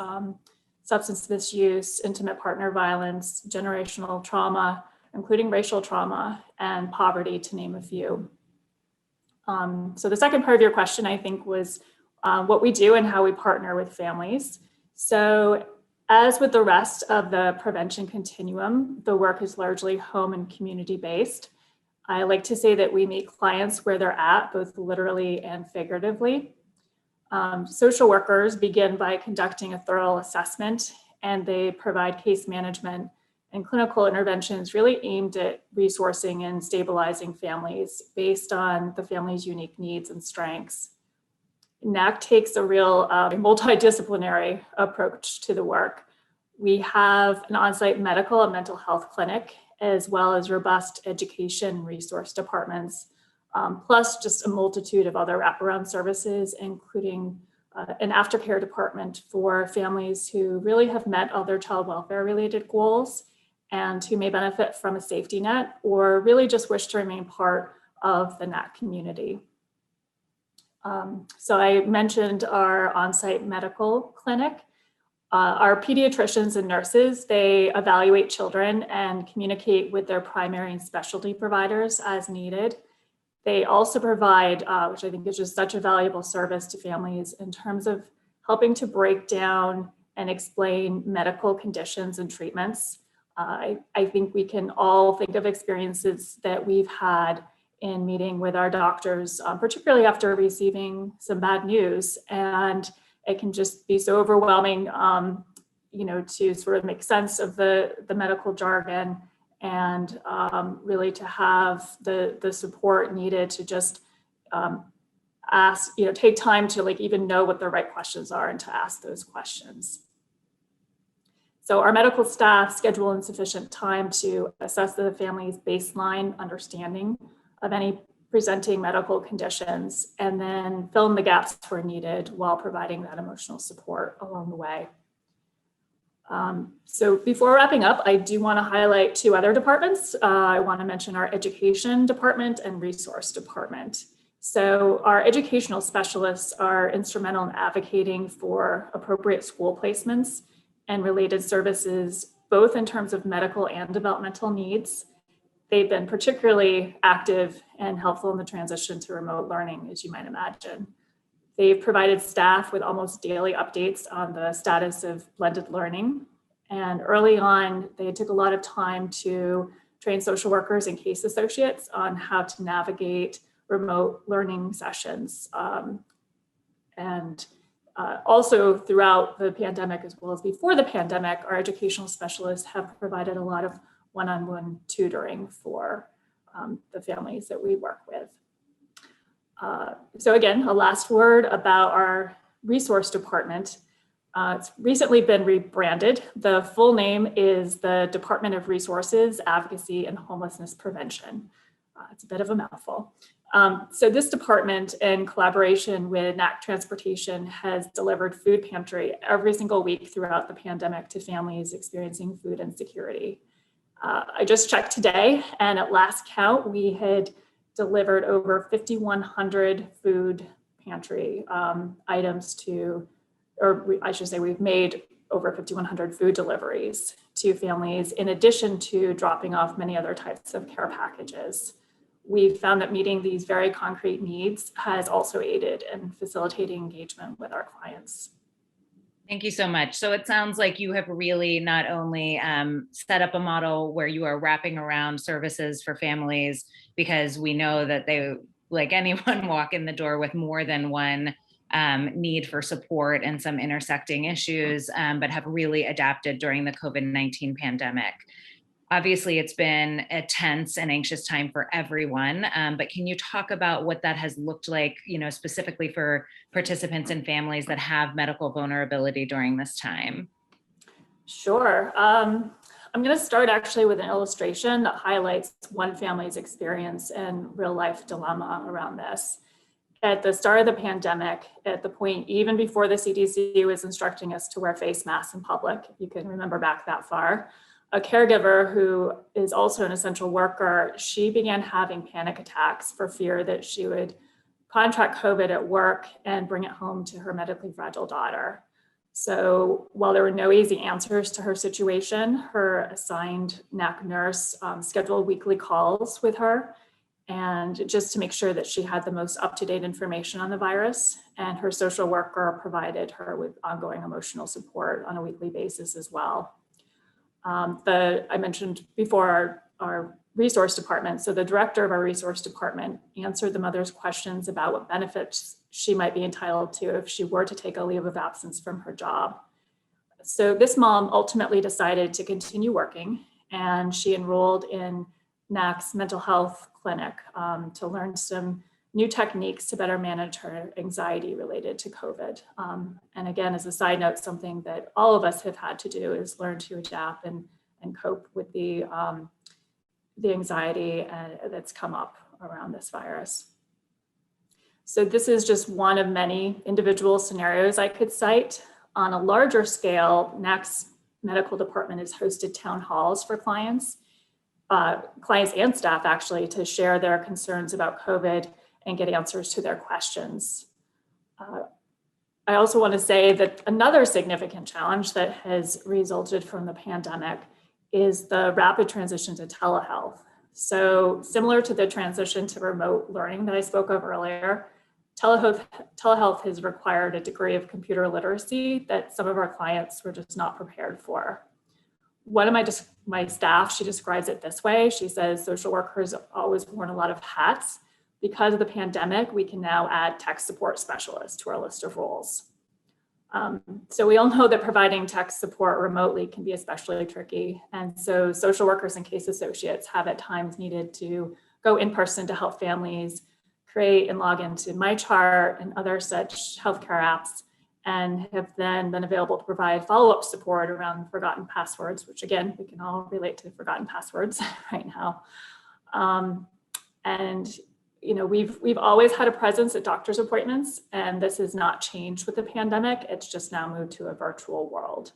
substance misuse, intimate partner violence, generational trauma, including racial trauma, and poverty, to name a few. So the second part of your question, I think, was what we do and how we partner with families. So as with the rest of the prevention continuum, the work is largely home and community-based. I like to say that we meet clients where they're at, both literally and figuratively. Social workers begin by conducting a thorough assessment, and they provide case management and clinical interventions really aimed at resourcing and stabilizing families based on the family's unique needs and strengths. NAC takes a real multidisciplinary approach to the work. We have an on-site medical and mental health clinic, as well as robust education resource departments, plus just a multitude of other wraparound services, including an aftercare department for families who really have met all their child welfare related goals and who may benefit from a safety net or really just wish to remain part of the NAC community. So I mentioned our on-site medical clinic. Our pediatricians and nurses, they evaluate children and communicate with their primary and specialty providers as needed. They also provide, which I think is just such a valuable service to families in terms of helping to break down and explain medical conditions and treatments. I think we can all think of experiences that we've had in meeting with our doctors, particularly after receiving some bad news. And it can just be so overwhelming, to sort of make sense of the medical jargon and really to have the support needed to just ask, take time to even know what the right questions are and to ask those questions. So our medical staff schedule insufficient time to assess the family's baseline understanding of any presenting medical conditions and then fill in the gaps where needed while providing that emotional support along the way. So before wrapping up, I do want to highlight two other departments. I want to mention our education department and resource department. So our educational specialists are instrumental in advocating for appropriate school placements and related services, both in terms of medical and developmental needs. They've been particularly active and helpful in the transition to remote learning, as you might imagine. They've provided staff with almost daily updates on the status of blended learning. And early on, they took a lot of time to train social workers and case associates on how to navigate remote learning sessions. Also throughout the pandemic, as well as before the pandemic, our educational specialists have provided a lot of one-on-one tutoring for the families that we work with. So again, a last word about our resource department. It's recently been rebranded. The full name is the Department of Resources, Advocacy, and Homelessness Prevention. It's a bit of a mouthful. So this department, in collaboration with NAC Transportation, has delivered food pantry every single week throughout the pandemic to families experiencing food insecurity. I just checked today, and at last count, we had delivered over 5,100 food pantry items to, or I should say we've made over 5,100 food deliveries to families, in addition to dropping off many other types of care packages. We've found that meeting these very concrete needs has also aided in facilitating engagement with our clients. Thank you so much. So it sounds like you have really not only set up a model where you are wrapping around services for families, because we know that they, like anyone, walk in the door with more than one need for support and some intersecting issues, but have really adapted during the COVID-19 pandemic. Obviously, it's been a tense and anxious time for everyone, but can you talk about what that has looked like, specifically for participants and families that have medical vulnerability during this time? Sure. I'm going to start actually with an illustration that highlights one family's experience and real life dilemma around this. At the start of the pandemic, at the point even before the CDC was instructing us to wear face masks in public, if you can remember back that far, a caregiver who is also an essential worker, she began having panic attacks for fear that she would contract COVID at work and bring it home to her medically fragile daughter. So while there were no easy answers to her situation, her assigned NAC nurse scheduled weekly calls with her, and just to make sure that she had the most up-to-date information on the virus. And her social worker provided her with ongoing emotional support on a weekly basis as well. I mentioned before our resource department. So the director of our resource department answered the mother's questions about what benefits she might be entitled to if she were to take a leave of absence from her job. So this mom ultimately decided to continue working, and she enrolled in NAC's mental health clinic to learn some new techniques to better manage her anxiety related to COVID. And again, as a side note, something that all of us have had to do is learn to adapt and cope with the anxiety that's come up around this virus. So this is just one of many individual scenarios I could cite. On a larger scale, NAC's medical department has hosted town halls for clients and staff actually, to share their concerns about COVID and get answers to their questions. I also want to say that another significant challenge that has resulted from the pandemic is the rapid transition to telehealth. So similar to the transition to remote learning that I spoke of earlier, telehealth has required a degree of computer literacy that some of our clients were just not prepared for. One of my staff, she describes it this way. She says social workers always worn a lot of hats. Because of the pandemic, we can now add tech support specialists to our list of roles. So we all know that providing tech support remotely can be especially tricky. And so social workers and case associates have at times needed to go in person to help families create and log into MyChart and other such healthcare apps, and have then been available to provide follow-up support around forgotten passwords, which again, we can all relate to forgotten passwords right now. And you know, we've always had a presence at doctor's appointments, and this has not changed with the pandemic. It's just now moved to a virtual world.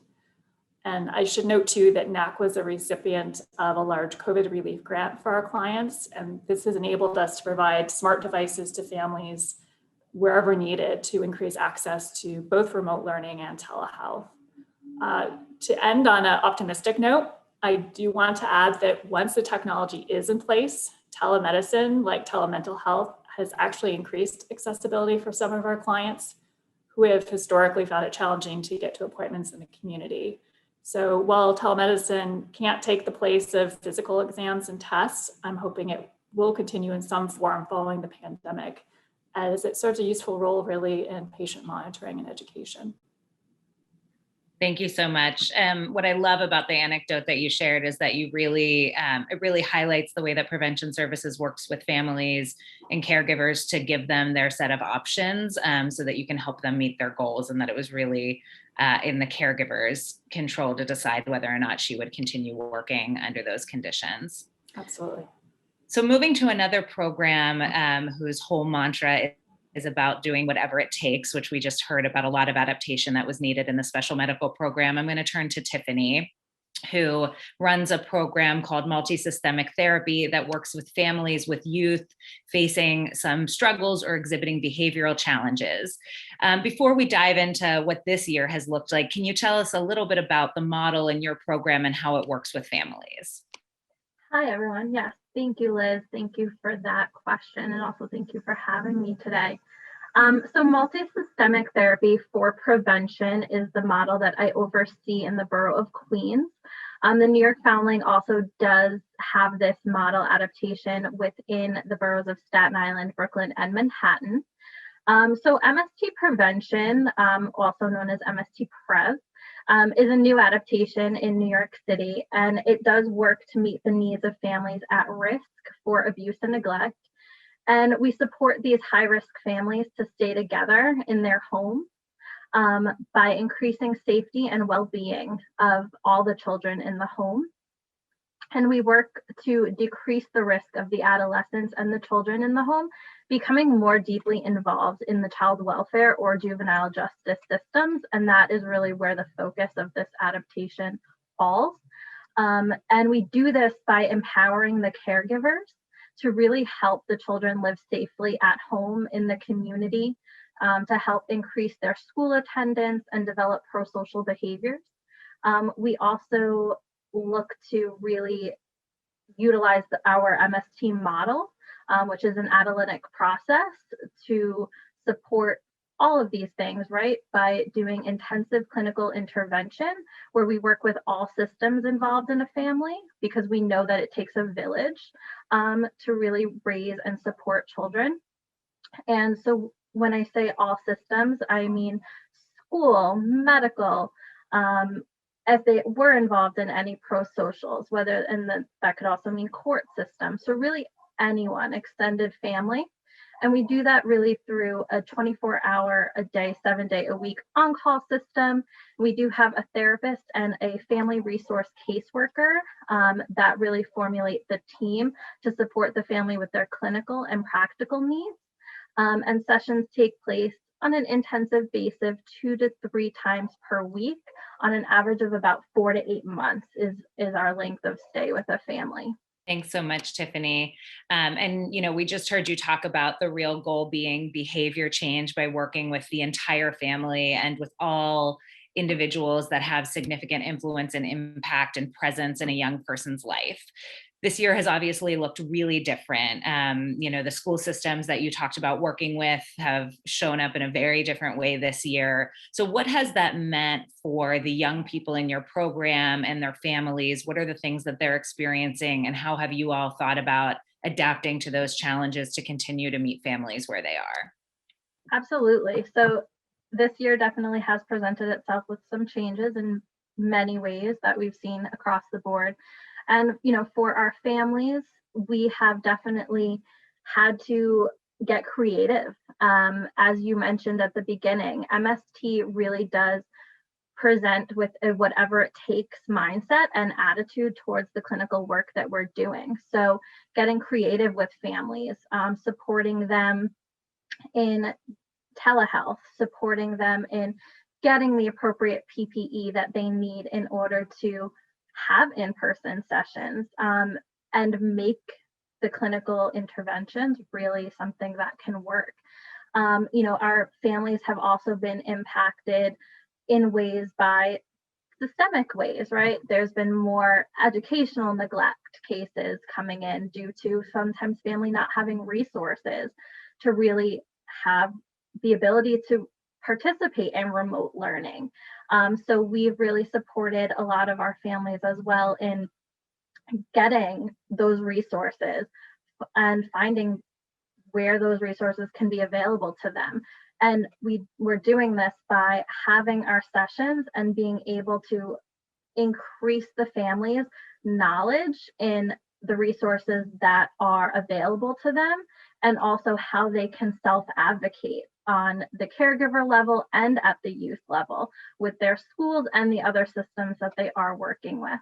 And I should note too that NAC was a recipient of a large COVID relief grant for our clients, and this has enabled us to provide smart devices to families wherever needed to increase access to both remote learning and telehealth. To end on an optimistic note, I do want to add that once the technology is in place, telemedicine, like telemental health, has actually increased accessibility for some of our clients who have historically found it challenging to get to appointments in the community. So while telemedicine can't take the place of physical exams and tests, I'm hoping it will continue in some form following the pandemic, as it serves a useful role really in patient monitoring and education. Thank you so much. What I love about the anecdote that you shared is that you really, it really highlights the way that prevention services works with families and caregivers to give them their set of options so that you can help them meet their goals, and that it was really in the caregiver's control to decide whether or not she would continue working under those conditions. Absolutely. So moving to another program whose whole mantra is about doing whatever it takes, which we just heard about a lot of adaptation that was needed in the special medical program. I'm going to turn to Tiffany, who runs a program called Multisystemic Therapy that works with families with youth facing some struggles or exhibiting behavioral challenges. Before we dive into what this year has looked like, can you tell us a little bit about the model in your program and how it works with families? Hi, everyone. Yes, thank you, Liz. Thank you for that question, and also thank you for having me today. So multisystemic therapy for prevention is the model that I oversee in the borough of Queens. The New York Foundling also does have this model adaptation within the boroughs of Staten Island, Brooklyn, and Manhattan. So MST prevention, also known as MST Prev, is a new adaptation in New York City, and it does work to meet the needs of families at risk for abuse and neglect. And we support these high-risk families to stay together in their homes by increasing safety and well-being of all the children in the home. And we work to decrease the risk of the adolescents and the children in the home becoming more deeply involved in the child welfare or juvenile justice systems. And that is really where the focus of this adaptation falls. And we do this by empowering the caregivers to really help the children live safely at home in the community, to help increase their school attendance and develop pro-social behaviors. We also look to really utilize our MST model, which is an analytic process to support all of these things, right? By doing intensive clinical intervention, where we work with all systems involved in a family, because we know that it takes a village to really raise and support children. And so when I say all systems, I mean school, medical, if they were involved in any pro-socials, whether, and that could also mean court system. So really anyone, extended family. And we do that really through a 24-hour a day, 7-day-a-week on-call system. We do have a therapist and a family resource caseworker that really formulate the team to support the family with their clinical and practical needs. And sessions take place on an intensive basis 2 to 3 times per week on an average of about 4 to 8 months is our length of stay with a family. Thanks so much, Tiffany. And, we just heard you talk about the real goal being behavior change by working with the entire family and with all individuals that have significant influence and impact and presence in a young person's life. This year has obviously looked really different. The school systems that you talked about working with have shown up in a very different way this year. So what has that meant for the young people in your program and their families? What are the things that they're experiencing, and how have you all thought about adapting to those challenges to continue to meet families where they are? Absolutely. So this year definitely has presented itself with some changes in many ways that we've seen across the board. And, for our families, we have definitely had to get creative. As you mentioned at the beginning, MST really does present with a whatever it takes mindset and attitude towards the clinical work that we're doing. So getting creative with families, supporting them in telehealth, supporting them in getting the appropriate PPE that they need in order to have in-person sessions, and make the clinical interventions really something that can work. Our families have also been impacted in ways by systemic ways, right? There's been more educational neglect cases coming in due to sometimes family not having resources to really have the ability to participate in remote learning. So we've really supported a lot of our families as well in getting those resources and finding where those resources can be available to them. And we're doing this by having our sessions and being able to increase the family's knowledge in the resources that are available to them, and also how they can self-advocate on the caregiver level and at the youth level with their schools and the other systems that they are working with.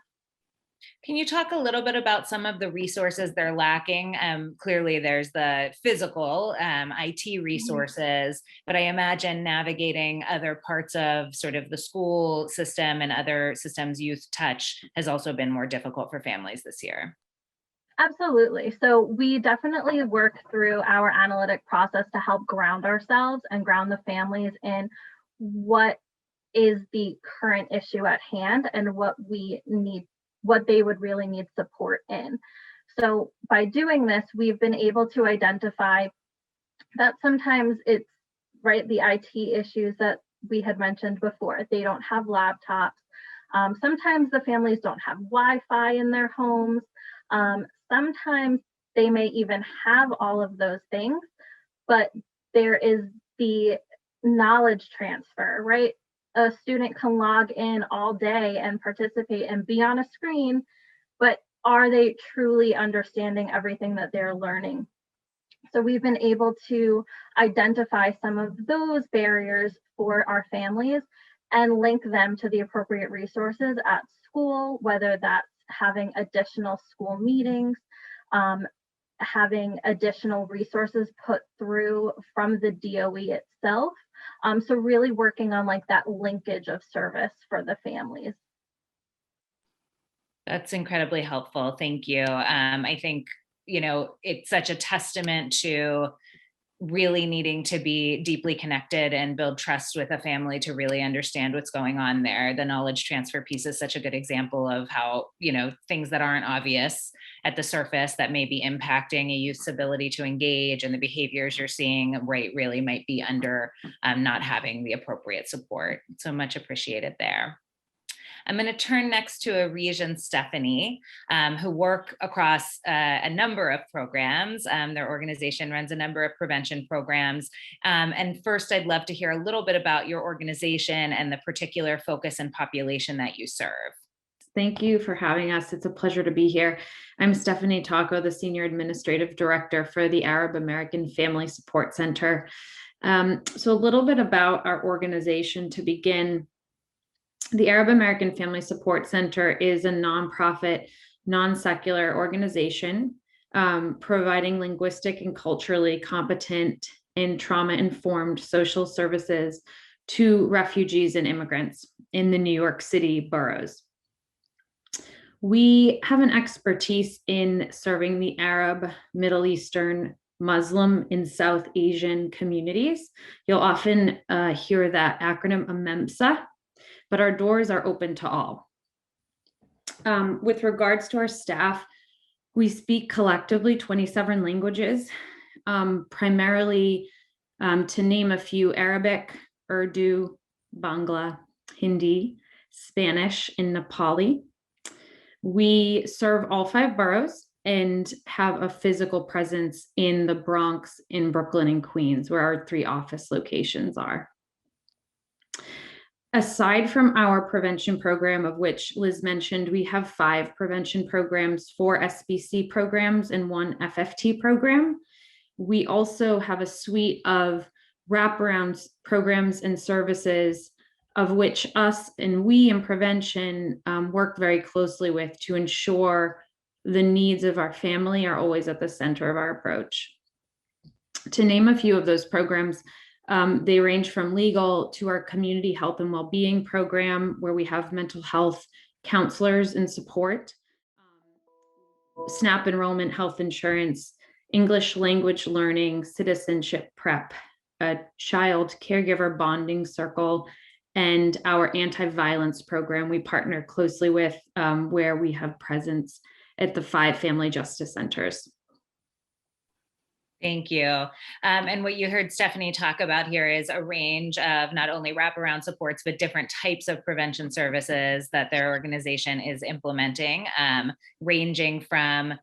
Can you talk a little bit about some of the resources they're lacking? Clearly, there's the physical IT resources, but I imagine navigating other parts of sort of the school system and other systems youth touch has also been more difficult for families this year. Absolutely. So we definitely work through our analytic process to help ground ourselves and ground the families in what is the current issue at hand and what we need, what they would really need support in. So by doing this, we've been able to identify that sometimes it's right, the IT issues that we had mentioned before. They don't have laptops. Sometimes the families don't have Wi-Fi in their homes. Sometimes they may even have all of those things, but there is the knowledge transfer, right? A student can log in all day and participate and be on a screen, but are they truly understanding everything that they're learning? So we've been able to identify some of those barriers for our families and link them to the appropriate resources at school, whether that's having additional school meetings, having additional resources put through from the DOE itself. So really working on like that linkage of service for the families. That's incredibly helpful. Thank you. I think, it's such a testament to really needing to be deeply connected and build trust with a family to really understand what's going on there. The knowledge transfer piece is such a good example of how, things that aren't obvious at the surface that may be impacting a youth's ability to engage and the behaviors you're seeing, right, really might be under not having the appropriate support. So much appreciated there. I'm going to turn next to Arij and Stephanie, who work across a number of programs. Their organization runs a number of prevention programs. And first, I'd love to hear a little bit about your organization and the particular focus and population that you serve. Thank you for having us. It's a pleasure to be here. I'm Stephanie Taco, the Senior Administrative Director for the Arab American Family Support Center. So a little bit about our organization to begin. The Arab American Family Support Center is a nonprofit, non-secular organization providing linguistic and culturally competent and trauma-informed social services to refugees and immigrants in the New York City boroughs. We have an expertise in serving the Arab, Middle Eastern, Muslim, and South Asian communities. You'll often hear that acronym AMEMSA, but our doors are open to all. With regards to our staff, we speak collectively 27 languages, primarily, to name a few: Arabic, Urdu, Bangla, Hindi, Spanish, and Nepali. We serve all 5 boroughs and have a physical presence in the Bronx, in Brooklyn, and Queens, where our 3 office locations are. Aside from our prevention program, of which Liz mentioned, we have 5 prevention programs, 4 SBC programs, and 1 FFT program. We also have a suite of wraparound programs and services, of which us and we in prevention work very closely with to ensure the needs of our family are always at the center of our approach. To name a few of those programs, they range from legal to our community health and well-being program, where we have mental health counselors and support, SNAP enrollment, health insurance, English language learning, citizenship prep, a child caregiver bonding circle, and our anti-violence program we partner closely with, where we have presence at the 5 family justice centers. Thank you. And what you heard Stephanie talk about here is a range of not only wraparound supports, but different types of prevention services that their organization is implementing, ranging from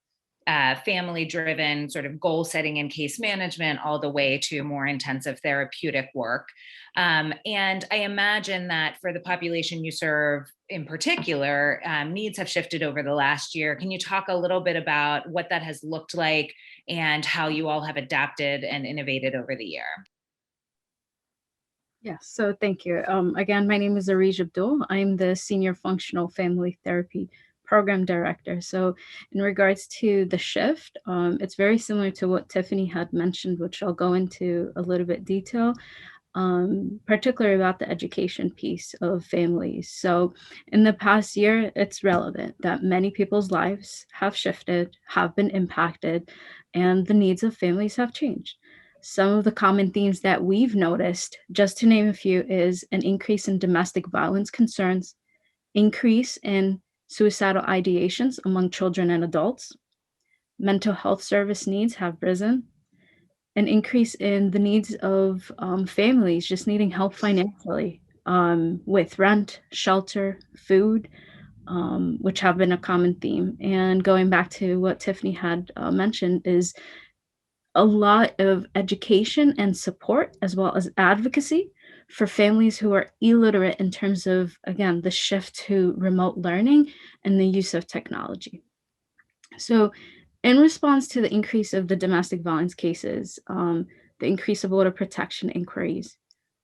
family-driven sort of goal setting and case management all the way to more intensive therapeutic work. And I imagine that for the population you serve in particular, needs have shifted over the last year. Can you talk a little bit about what that has looked like and how you all have adapted and innovated over the year? Yes, so thank you. Again, my name is Arij Abdul. I'm the Senior Functional Family Therapy Program Director. So in regards to the shift, it's very similar to what Tiffany had mentioned, which I'll go into a little bit detail, particularly about the education piece of families. So in the past year, it's relevant that many people's lives have shifted, have been impacted, and the needs of families have changed. Some of the common themes that we've noticed, just to name a few, is an increase in domestic violence concerns, increase in suicidal ideations among children and adults, mental health service needs have risen, an increase in the needs of families just needing help financially with rent, shelter, food, which have been a common theme. And going back to what Tiffany had mentioned, is a lot of education and support, as well as advocacy for families who are illiterate in terms of, again, the shift to remote learning and the use of technology. So in response to the increase of the domestic violence cases, the increase of order protection inquiries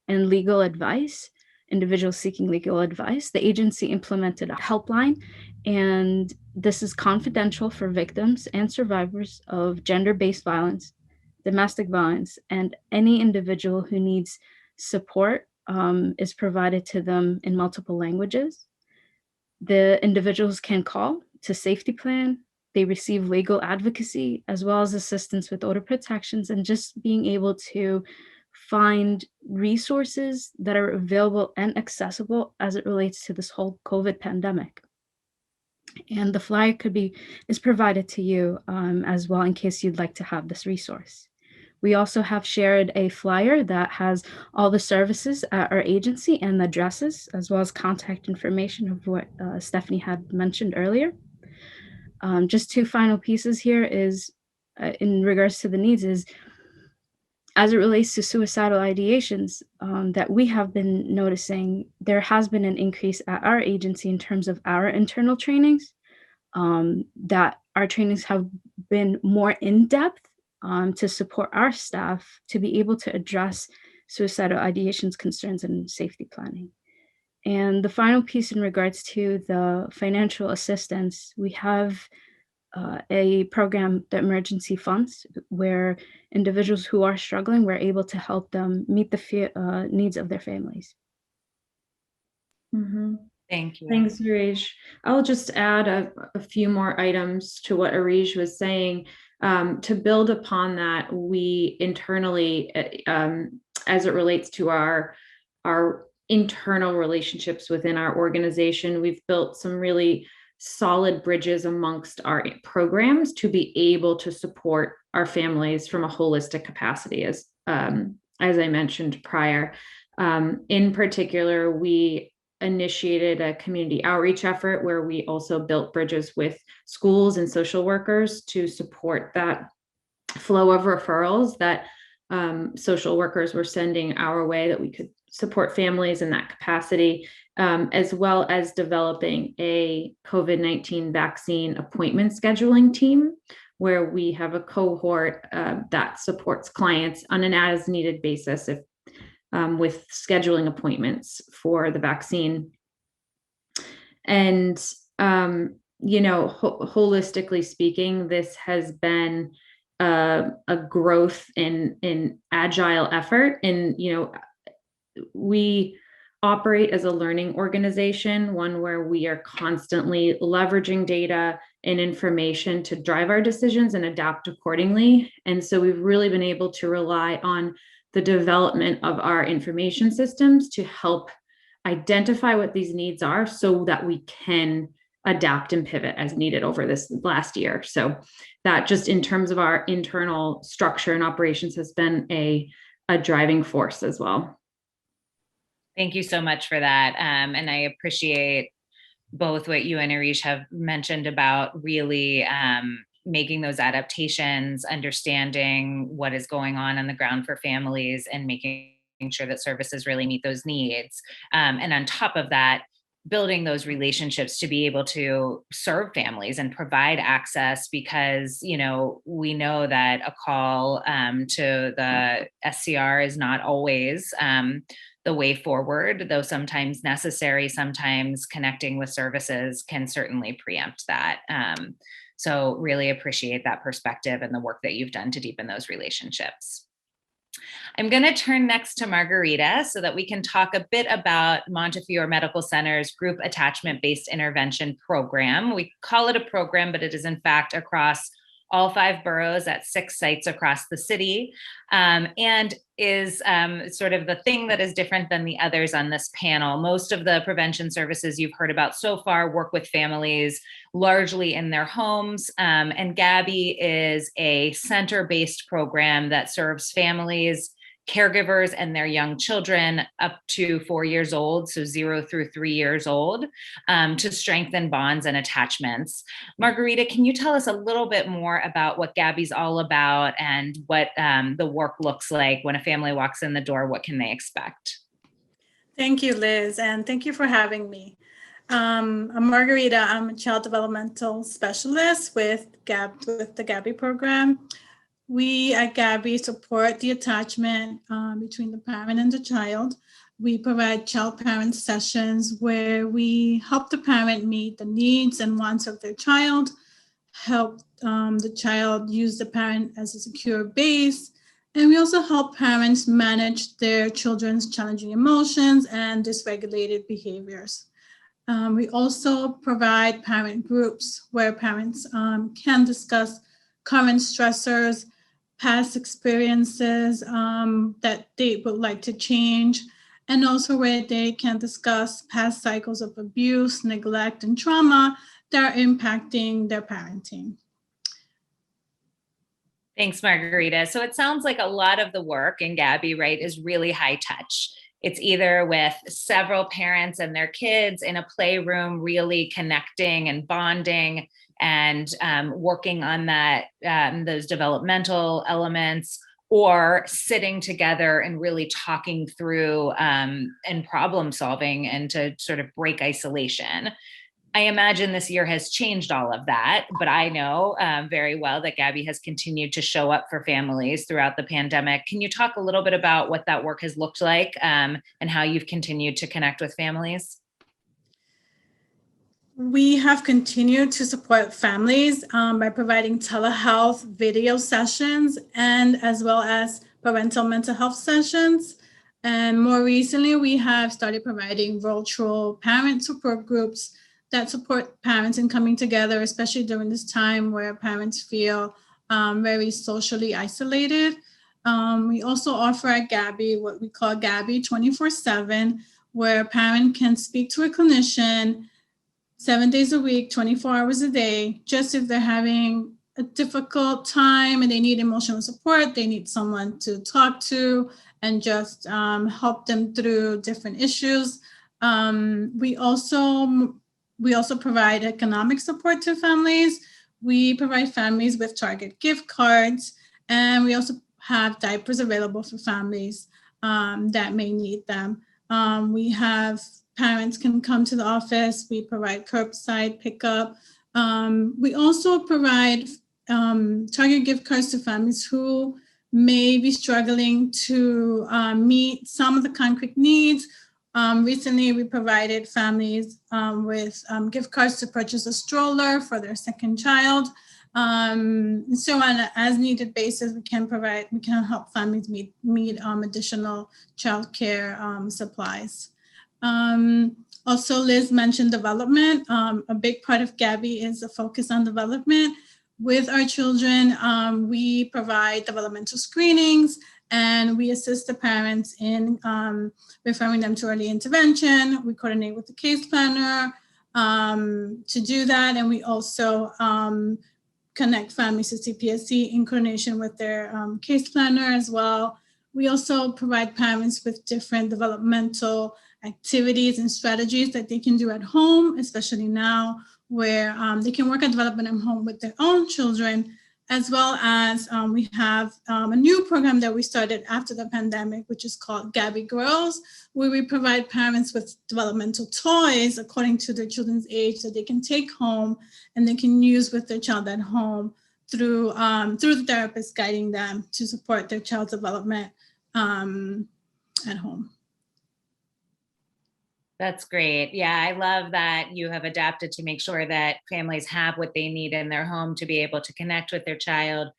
and legal advice, individuals seeking legal advice, the agency implemented a helpline, and this is confidential for victims and survivors of gender-based violence, domestic violence, and any individual who needs support is provided to them in multiple languages. The individuals can call to safety plan. They receive legal advocacy as well as assistance with order protections, and just being able to find resources that are available and accessible as it relates to this whole COVID pandemic. And the flyer is provided to you as well in case you'd like to have this resource. We also have shared a flyer that has all the services at our agency and the addresses, as well as contact information of what Stephanie had mentioned earlier. Just 2 final pieces here is in regards to the needs is, as it relates to suicidal ideations that we have been noticing, there has been an increase at our agency in terms of our internal trainings, that our trainings have been more in-depth to support our staff to be able to address suicidal ideations, concerns, and safety planning. And the final piece in regards to the financial assistance, we have a program, the emergency funds, where individuals who are struggling, we're able to help them meet the needs of their families. Mm-hmm. Thank you. Thanks, Arish. I'll just add a few more items to what Arish was saying. To build upon that, we internally, as it relates to our internal relationships within our organization, we've built some really solid bridges amongst our programs to be able to support our families from a holistic capacity, as I mentioned prior. In particular, we initiated a community outreach effort where we also built bridges with schools and social workers to support that flow of referrals that social workers were sending our way, that we could support families in that capacity, as well as developing a COVID-19 vaccine appointment scheduling team, where we have a cohort that supports clients on an as-needed basis if with scheduling appointments for the vaccine. And, holistically speaking, this has been a growth in agile effort. And, we operate as a learning organization, one where we are constantly leveraging data and information to drive our decisions and adapt accordingly. And so we've really been able to rely on the development of our information systems to help identify what these needs are so that we can adapt and pivot as needed over this last year. So that, just in terms of our internal structure and operations, has been a driving force as well. Thank you so much for that. And I appreciate both what you and Arish have mentioned about really making those adaptations, understanding what is going on the ground for families, and making sure that services really meet those needs. And on top of that, building those relationships to be able to serve families and provide access, because, we know that a call to the SCR is not always the way forward, though sometimes necessary. Sometimes connecting with services can certainly preempt that. So really appreciate that perspective and the work that you've done to deepen those relationships. I'm going to turn next to Margarita so that we can talk a bit about Montefiore Medical Center's Group Attachment-Based Intervention Program. We call it a program, but it is in fact across all 5 boroughs at 6 sites across the city, and is sort of the thing that is different than the others on this panel. Most of the prevention services you've heard about so far work with families largely in their homes, and Gabby is a center-based program that serves families, caregivers, and their young children up to 4 years old, so 0 through 3 years old, to strengthen bonds and attachments. Margarita, can you tell us a little bit more about what Gabby's all about and what the work looks like when a family walks in the door? What can they expect? Thank you, Liz, and thank you for having me. I'm Margarita. I'm a child developmental specialist with the Gabby program. We at Gabby support the attachment between the parent and the child. We provide child-parent sessions where we help the parent meet the needs and wants of their child, help the child use the parent as a secure base, and we also help parents manage their children's challenging emotions and dysregulated behaviors. We also provide parent groups where parents can discuss current stressors, past experiences that they would like to change, and also where they can discuss past cycles of abuse, neglect, and trauma that are impacting their parenting. Thanks, Margarita. So it sounds like a lot of the work in Gabby, right, is really high touch. It's either with several parents and their kids in a playroom, really connecting and bonding and working on that, those developmental elements, or sitting together and really talking through and problem solving and to sort of break isolation. I imagine this year has changed all of that, but I know very well that Gabby has continued to show up for families throughout the pandemic. Can you talk a little bit about what that work has looked like and how you've continued to connect with families? We have continued to support families by providing telehealth video sessions and as well as parental mental health sessions. And more recently, we have started providing virtual parent support groups that support parents in coming together, especially during this time where parents feel very socially isolated. We also offer at Gabby what we call Gabby 24/7, where a parent can speak to a clinician 7 days a week, 24 hours a day, just if they're having a difficult time and they need emotional support, they need someone to talk to and just help them through different issues. We also provide economic support to families. We provide families with Target gift cards, and we also have diapers available for families that may need them. We have parents can come to the office. We provide curbside pickup. We also provide Target gift cards to families who may be struggling to meet some of the concrete needs. Recently, we provided families with gift cards to purchase a stroller for their second child. So on an as needed basis, we can help families meet additional childcare supplies. Also, Liz mentioned development. A big part of Gabby is a focus on development. With our children, we provide developmental screenings, and we assist the parents in referring them to early intervention. We coordinate with the case planner to do that, and we also connect families to CPSC in coordination with their case planner as well. We also provide parents with different developmental activities and strategies that they can do at home, especially now where they can work at development at home with their own children, as well as we have a new program that we started after the pandemic, which is called Gabby Grows, where we provide parents with developmental toys according to their children's age that they can take home and they can use with their child at home through the therapist guiding them to support their child's development at home. That's great. Yeah, I love that you have adapted to make sure that families have what they need in their home to be able to connect with their child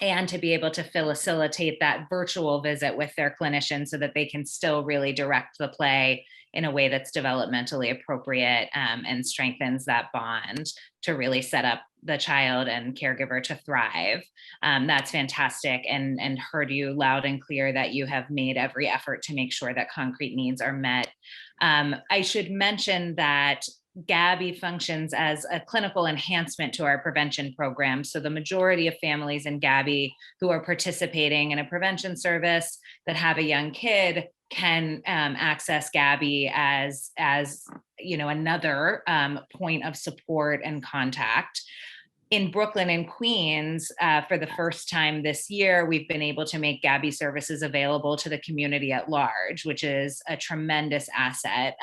and to be able to facilitate that virtual visit with their clinician so that they can still really direct the play in a way that's developmentally appropriate and strengthens that bond to really set up the child and caregiver to thrive. That's fantastic, and heard you loud and clear that you have made every effort to make sure that concrete needs are met. I should mention that Gabby functions as a clinical enhancement to our prevention program. So the majority of families in Gabby who are participating in a prevention service that have a young kid can access Gabby as another point of support and contact. In Brooklyn and Queens, for the first time this year, we've been able to make Gabby services available to the community at large, which is a tremendous asset.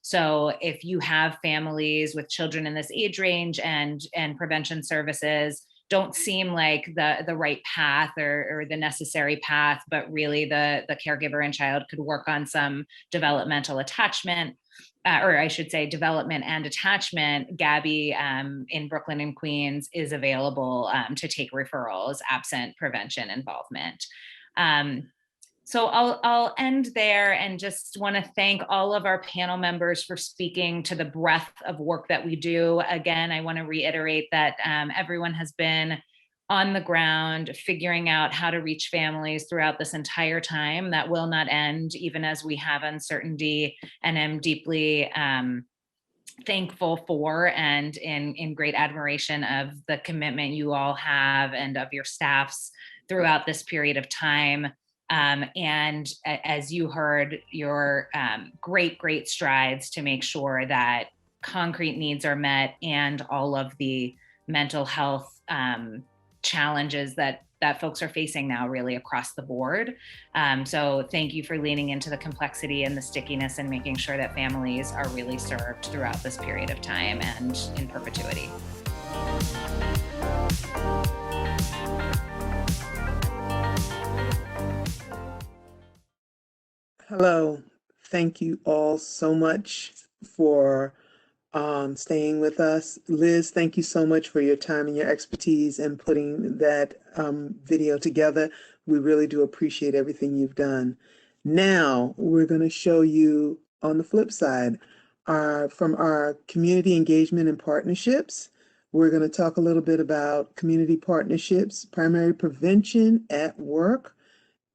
So if you have families with children in this age range and prevention services don't seem like the right path or the necessary path, but really the caregiver and child could work on some developmental attachment, or I should say development and attachment, Gabby in Brooklyn and Queens is available to take referrals absent prevention involvement. So I'll end there and just want to thank all of our panel members for speaking to the breadth of work that we do. Again, I want to reiterate that everyone has been on the ground figuring out how to reach families throughout this entire time. That will not end even as we have uncertainty, and am deeply thankful for and in great admiration of the commitment you all have and of your staffs throughout this period of time. And as you heard, your great strides to make sure that concrete needs are met and all of the mental health challenges that folks are facing now really across the board. So thank you for leaning into the complexity and the stickiness and making sure that families are really served throughout this period of time and in perpetuity. Hello. Thank you all so much for staying with us. Liz, thank you so much for your time and your expertise in putting that video together. We really do appreciate everything you've done. Now we're going to show you on the flip side, from our community engagement and partnerships. We're going to talk a little bit about community partnerships, primary prevention at work.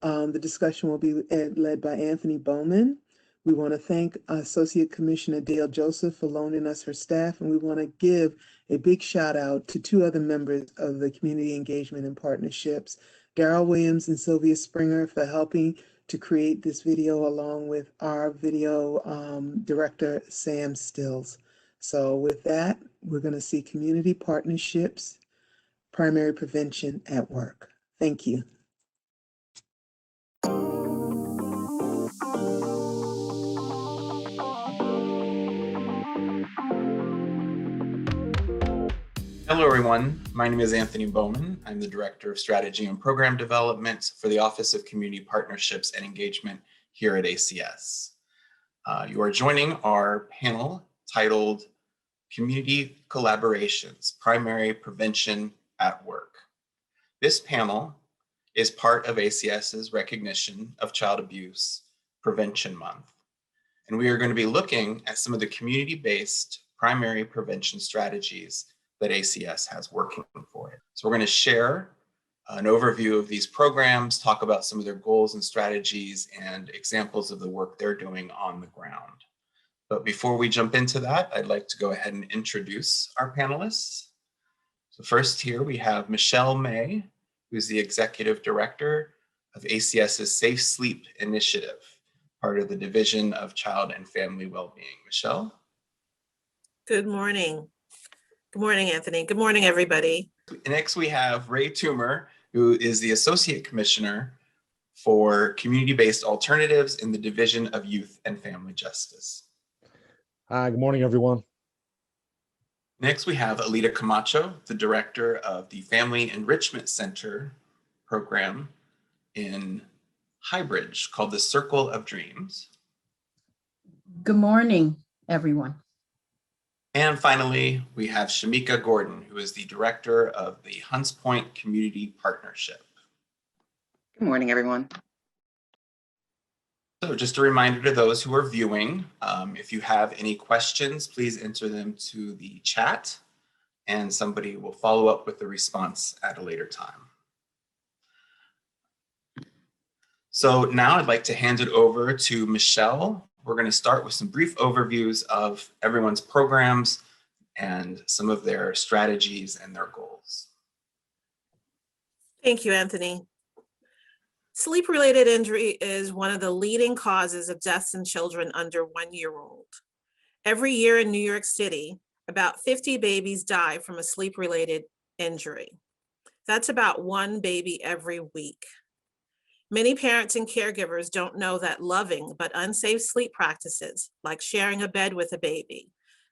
The discussion will be led by Anthony Bowman. We want to thank Associate Commissioner Dale Joseph for loaning us her staff, and we want to give a big shout out to two other members of the Community Engagement and Partnerships, Darrell Williams and Sylvia Springer, for helping to create this video, along with our video director, Sam Stills. So with that, we're going to see community partnerships, primary prevention at work. Thank you. Hello, everyone. My name is Anthony Bowman. I'm the Director of Strategy and Program Development for the Office of Community Partnerships and Engagement here at ACS. You are joining our panel titled Community Collaborations, Primary Prevention at Work. This panel is part of ACS's recognition of Child Abuse Prevention Month. And we are going to be looking at some of the community-based primary prevention strategies that ACS has working for it. So we're going to share an overview of these programs, talk about some of their goals and strategies and examples of the work they're doing on the ground. But before we jump into that, I'd like to go ahead and introduce our panelists. So first here we have Michelle May, who's the Executive Director of ACS's Safe Sleep Initiative, part of the Division of Child and Family Wellbeing. Michelle? Good morning. Good morning, Anthony. Good morning, everybody. Next, we have Ray Toomer, who is the Associate Commissioner for Community-Based Alternatives in the Division of Youth and Family Justice. Hi, good morning, everyone. Next, we have Alita Camacho, the Director of the Family Enrichment Center program in Highbridge called the Circle of Dreams. Good morning, everyone. And finally, we have Shamika Gordon, who is the Director of the Hunts Point Community Partnership. Good morning, everyone. So just a reminder to those who are viewing, if you have any questions, please enter them to the chat and somebody will follow up with the response at a later time. So now I'd like to hand it over to Michelle. We're going to start with some brief overviews of everyone's programs and some of their strategies and their goals. Thank you, Anthony. Sleep-related injury is one of the leading causes of deaths in children under 1 year old. Every year in New York City, about 50 babies die from a sleep-related injury. That's about one baby every week. Many parents and caregivers don't know that loving but unsafe sleep practices, like sharing a bed with a baby,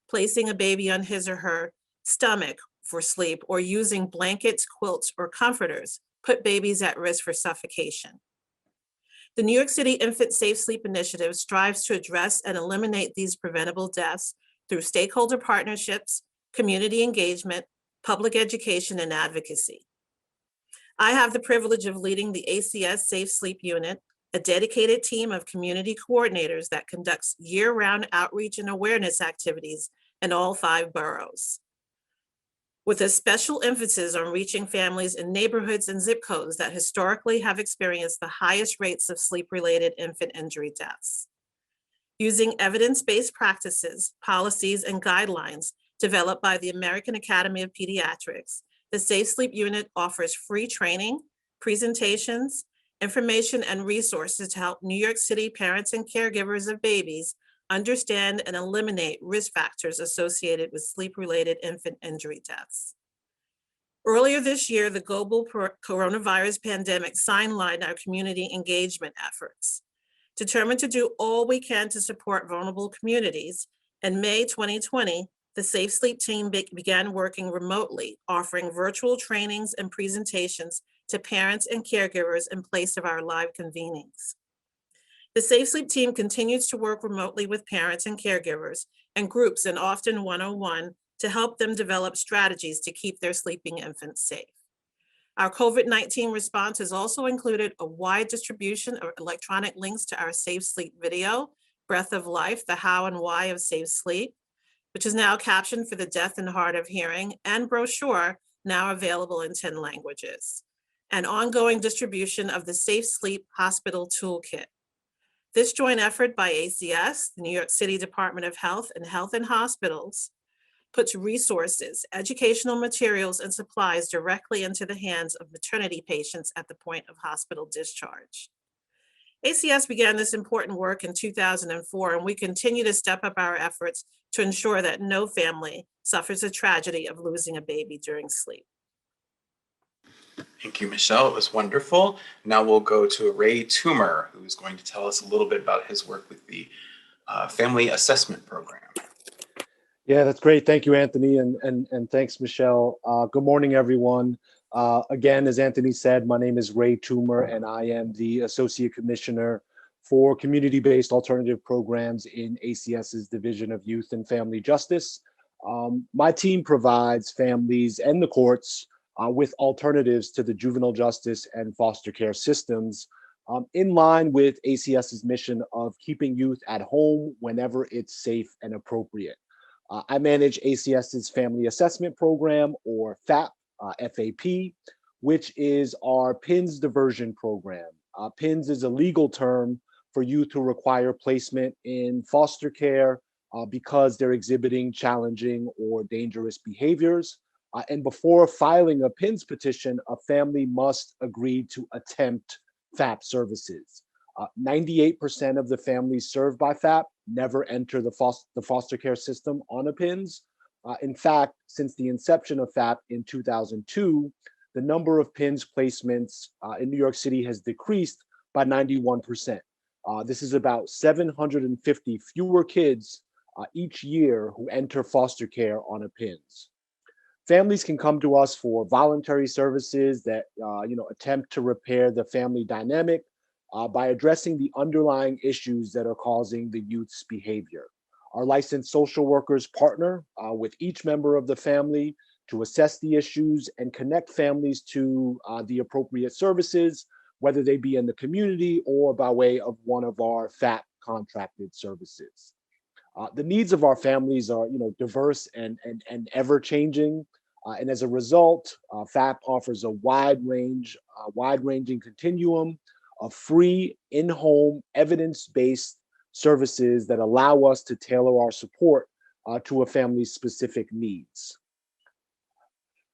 placing a baby on his or her stomach for sleep, or using blankets, quilts, or comforters, put babies at risk for suffocation. The New York City Infant Safe Sleep Initiative strives to address and eliminate these preventable deaths through stakeholder partnerships, community engagement, public education, and advocacy. I have the privilege of leading the ACS Safe Sleep Unit, a dedicated team of community coordinators that conducts year-round outreach and awareness activities in all 5 boroughs, with a special emphasis on reaching families in neighborhoods and zip codes that historically have experienced the highest rates of sleep-related infant injury deaths. Using evidence-based practices, policies, and guidelines developed by the American Academy of Pediatrics, the Safe Sleep Unit offers free training, presentations, information, and resources to help New York City parents and caregivers of babies understand and eliminate risk factors associated with sleep-related infant injury deaths. Earlier this year, the global coronavirus pandemic sidelined our community engagement efforts. Determined to do all we can to support vulnerable communities, in May 2020, the Safe Sleep team began working remotely, offering virtual trainings and presentations to parents and caregivers in place of our live convenings. The Safe Sleep team continues to work remotely with parents and caregivers and groups, and often one-on-one, to help them develop strategies to keep their sleeping infants safe. Our COVID-19 response has also included a wide distribution of electronic links to our Safe Sleep video, Breath of Life, the how and why of safe sleep, which is now captioned for the deaf and hard of hearing, and brochure now available in 10 languages, and ongoing distribution of the Safe Sleep Hospital Toolkit. This joint effort by ACS, the New York City Department of Health and Hospitals, puts resources, educational materials, and supplies directly into the hands of maternity patients at the point of hospital discharge. ACS began this important work in 2004, and we continue to step up our efforts to ensure that no family suffers a tragedy of losing a baby during sleep. Thank you, Michelle. It was wonderful. Now we'll go to Ray Toomer, who's going to tell us a little bit about his work with the Family Assessment Program. Yeah, that's great. Thank you, Anthony, and thanks, Michelle. Good morning, everyone. Again, as Anthony said, my name is Ray Toomer, and I am the Associate Commissioner for Community-Based Alternative Programs in ACS's Division of Youth and Family Justice. My team provides families and the courts with alternatives to the juvenile justice and foster care systems, in line with ACS's mission of keeping youth at home whenever it's safe and appropriate. I manage ACS's Family Assessment Program, or FAP, FAP, which is our PINS diversion program. PINS is a legal term for youth who require placement in foster care because they're exhibiting challenging or dangerous behaviors. And before filing a PINS petition, a family must agree to attempt FAP services. 98% of the families served by FAP never enter the foster care system on a PINS. In fact, since the inception of FAP in 2002, the number of PINS placements in New York City has decreased by 91%. This is about 750 fewer kids each year who enter foster care on a PINS. Families can come to us for voluntary services that attempt to repair the family dynamic by addressing the underlying issues that are causing the youth's behavior. Our licensed social workers partner with each member of the family to assess the issues and connect families to the appropriate services, whether they be in the community or by way of one of our FAP contracted services. The needs of our families are diverse and ever-changing. And as a result, FAP offers a wide-ranging continuum of free, in-home, evidence-based services that allow us to tailor our support to a family's specific needs.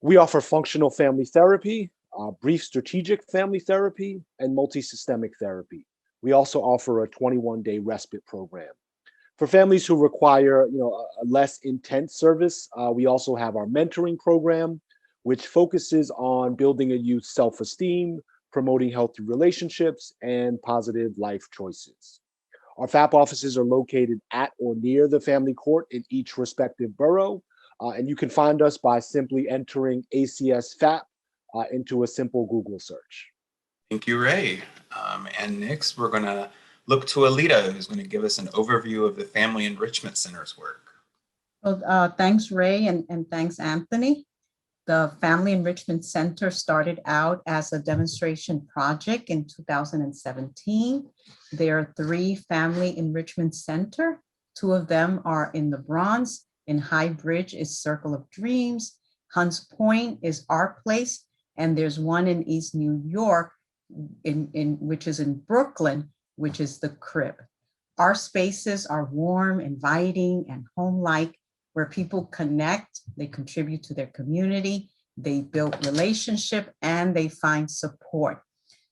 We offer functional family therapy, brief strategic family therapy, and multi-systemic therapy. We also offer a 21-day respite program. For families who require a less intense service, we also have our mentoring program, which focuses on building a youth's self-esteem, promoting healthy relationships, and positive life choices. Our FAP offices are located at or near the family court in each respective borough, and you can find us by simply entering ACS FAP into a simple Google search. Thank you, Ray. And next, we're going to look to Alita, who's going to give us an overview of the Family Enrichment Center's work. Well, thanks, Ray, and thanks, Anthony. The Family Enrichment Center started out as a demonstration project in 2017. There are 3 Family Enrichment Center. 2 of them are in the Bronx. In High Bridge is Circle of Dreams. Hunts Point is Our Place. And there's one in East New York, which is in Brooklyn, which is the Crib. Our spaces are warm, inviting, and home-like, where people connect, they contribute to their community, they build relationship, and they find support.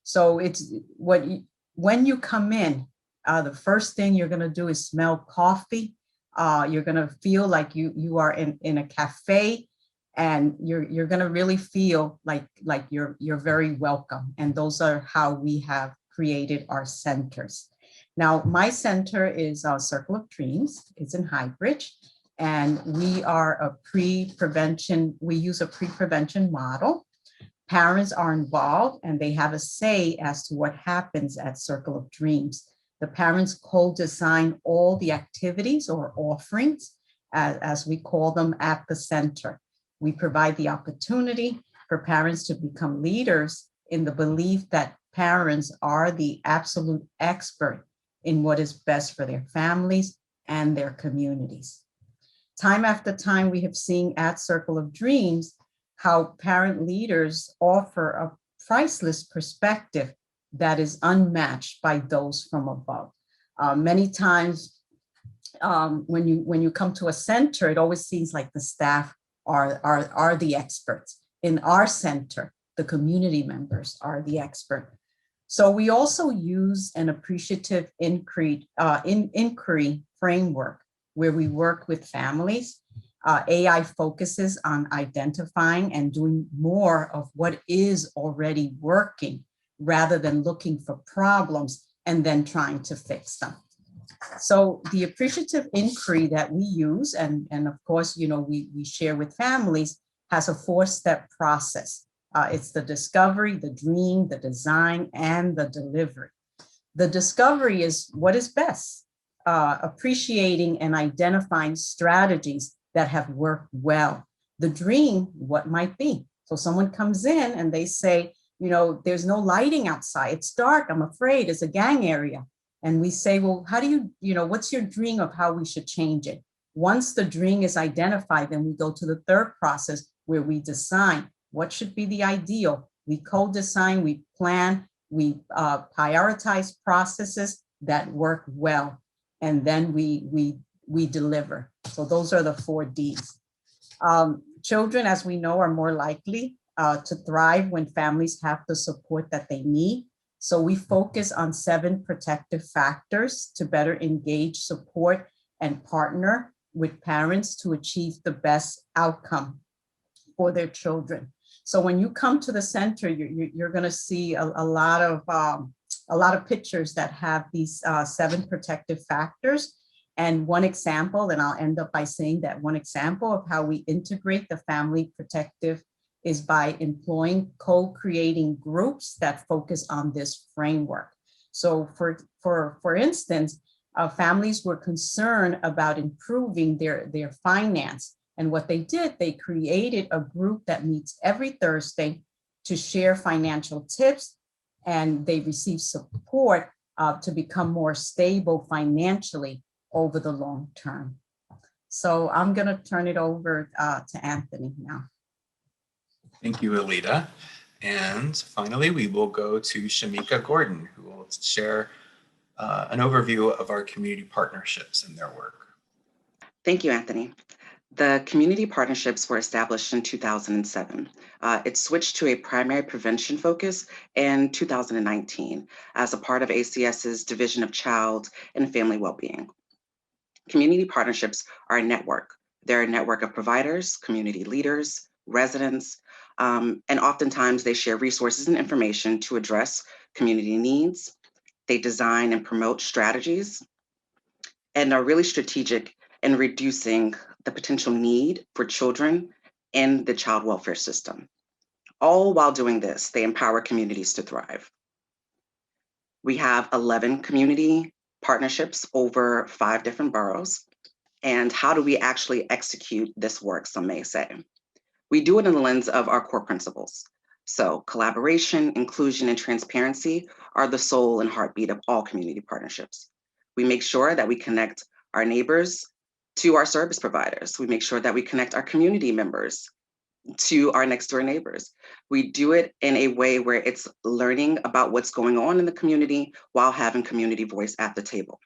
So it's when you come in, the first thing you're gonna do is smell coffee. You're gonna feel like you are in a cafe, and you're gonna really feel like you're very welcome. And those are how we have created our centers. Now, my center is Circle of Dreams. It's in High Bridge, and we are a pre-prevention. We use a pre-prevention model. Parents are involved, and they have a say as to what happens at Circle of Dreams. The parents co-design all the activities or offerings, as we call them, at the center. We provide the opportunity for parents to become leaders in the belief that parents are the absolute expert in what is best for their families and their communities. Time after time, we have seen at Circle of Dreams how parent leaders offer a priceless perspective that is unmatched by those from above. Many times when you come to a center, it always seems like the staff are the experts. In our center, the community members are the expert. So we also use an appreciative inquiry framework where we work with families. AI focuses on identifying and doing more of what is already working rather than looking for problems and then trying to fix them. So the appreciative inquiry that we use, and of course, we share with families, has a 4-step process. It's the discovery, the dream, the design, and the delivery. The discovery is what is best, appreciating and identifying strategies that have worked well. The dream, what might be. So someone comes in and they say, there's no lighting outside. It's dark. I'm afraid it's a gang area. And we say, well, how do what's your dream of how we should change it? Once the dream is identified, then we go to the 3rd process where we design what should be the ideal. We co-design, we plan, we prioritize processes that work well, and then we deliver. So those are the 4 Ds. Children, as we know, are more likely to thrive when families have the support that they need. So we focus on 7 protective factors to better engage, support, and partner with parents to achieve the best outcome for their children. So when you come to the center, you're going to see a lot of pictures that have these 7 protective factors. And one example, and I'll end up by saying that one example of how we integrate the family protective is by employing co-creating groups that focus on this framework. So for instance, families were concerned about improving their finance. And what they did, they created a group that meets every Thursday to share financial tips, and they receive support to become more stable financially over the long term. So I'm going to turn it over to Anthony now. Thank you, Alida. And finally, we will go to Shamika Gordon, who will share an overview of our community partnerships and their work. Thank you, Anthony. The community partnerships were established in 2007. It switched to a primary prevention focus in 2019 as a part of ACS's Division of Child and Family Wellbeing. Community partnerships are a network. They're a network of providers, community leaders, residents, and oftentimes they share resources and information to address community needs. They design and promote strategies and are really strategic in reducing the potential need for children in the child welfare system. All while doing this, they empower communities to thrive. We have 11 community partnerships over 5 different boroughs. And how do we actually execute this work, some may say? We do it in the lens of our core principles. So collaboration, inclusion, and transparency are the soul and heartbeat of all community partnerships. We make sure that we connect our neighbors to our service providers. We make sure that we connect our community members to our next door neighbors. We do it in a way where it's learning about what's going on in the community while having community voice at the table.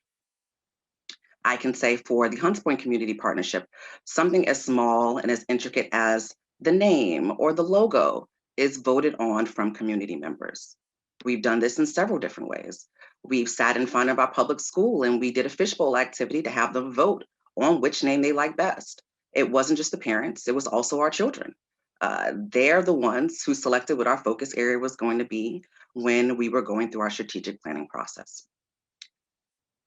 I can say for the Hunts Point Community Partnership, something as small and as intricate as the name or the logo is voted on from community members. We've done this in several different ways. We've sat in front of our public school and we did a fishbowl activity to have them vote on which name they like best. It wasn't just the parents, it was also our children. They're the ones who selected what our focus area was going to be when we were going through our strategic planning process.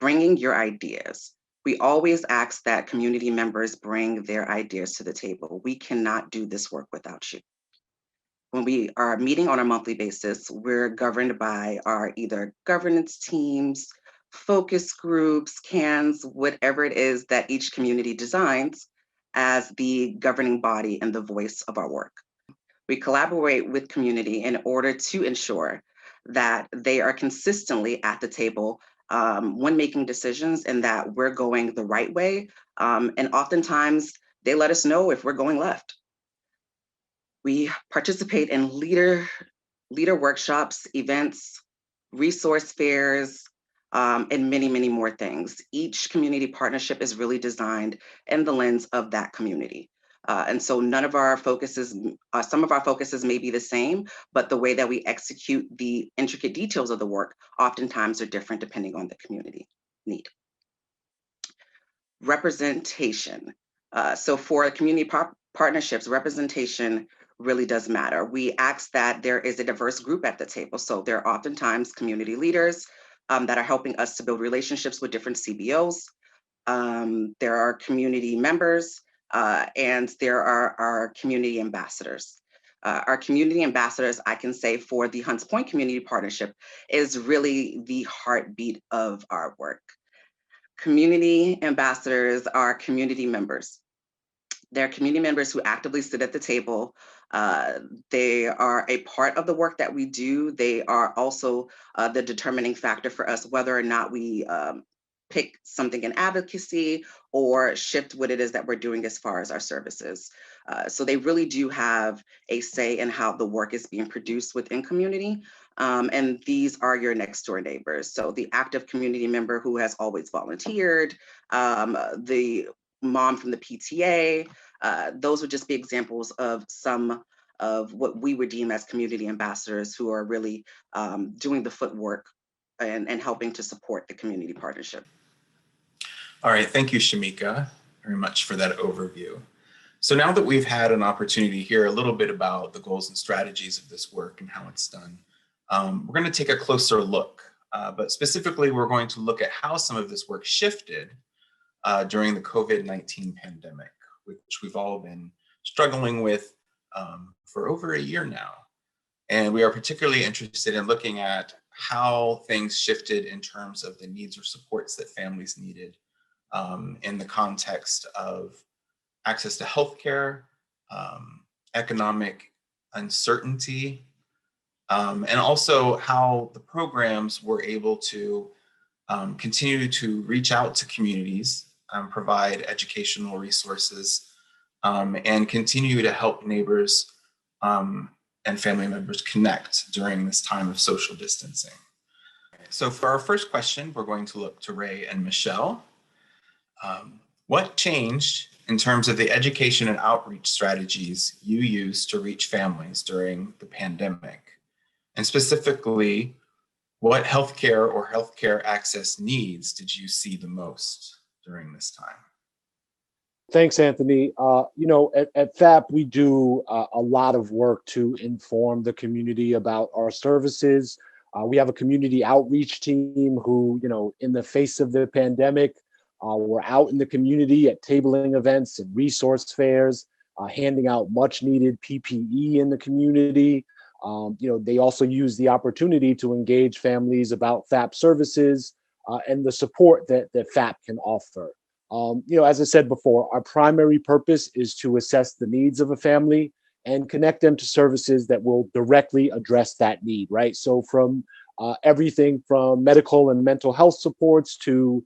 Bringing your ideas. We always ask that community members bring their ideas to the table. We cannot do this work without you. When we are meeting on a monthly basis, we're governed by our either governance teams, focus groups, CANs, whatever it is that each community designs as the governing body and the voice of our work. We collaborate with community in order to ensure that they are consistently at the table when making decisions and that we're going the right way. And oftentimes they let us know if we're going left. We participate in leader workshops, events, resource fairs, and many, many more things. Each community partnership is really designed in the lens of that community. And so none of our focuses, some of our focuses may be the same, but the way that we execute the intricate details of the work oftentimes are different depending on the community need. Representation. So for community partnerships, representation really does matter. We ask that there is a diverse group at the table. So there are oftentimes community leaders that are helping us to build relationships with different CBOs. There are community members and there are our community ambassadors. Our community ambassadors, I can say for the Hunts Point Community Partnership, is really the heartbeat of our work. Community ambassadors are community members. They're community members who actively sit at the table. They are a part of the work that we do. They are also the determining factor for us whether or not we pick something in advocacy or shift what it is that we're doing as far as our services. So they really do have a say in how the work is being produced within community. And these are your next door neighbors. So the active community member who has always volunteered, the mom from the PTA, those would just be examples of some of what we would deem as community ambassadors who are really doing the footwork and helping to support the community partnership. All right, thank you, Shamika, very much for that overview. So now that we've had an opportunity to hear a little bit about the goals and strategies of this work and how it's done, we're going to take a closer look, but specifically we're going to look at how some of this work shifted during the COVID-19 pandemic, which we've all been struggling with for over a year now. And we are particularly interested in looking at how things shifted in terms of the needs or supports that families needed in the context of access to healthcare, economic uncertainty, and also how the programs were able to continue to reach out to communities, provide educational resources, and continue to help neighbors and family members connect during this time of social distancing. So for our first question, we're going to look to Ray and Michelle. What changed in terms of the education and outreach strategies you used to reach families during the pandemic? And specifically, what healthcare or healthcare access needs did you see the most during this time? Thanks, Anthony. At FAP, we do a lot of work to inform the community about our services. We have a community outreach team who, in the face of the pandemic, were out in the community at tabling events and resource fairs, handing out much needed PPE in the community. They also use the opportunity to engage families about FAP services and the support that FAP can offer. As I said before, our primary purpose is to assess the needs of a family and connect them to services that will directly address that need, right? So from everything from medical and mental health supports to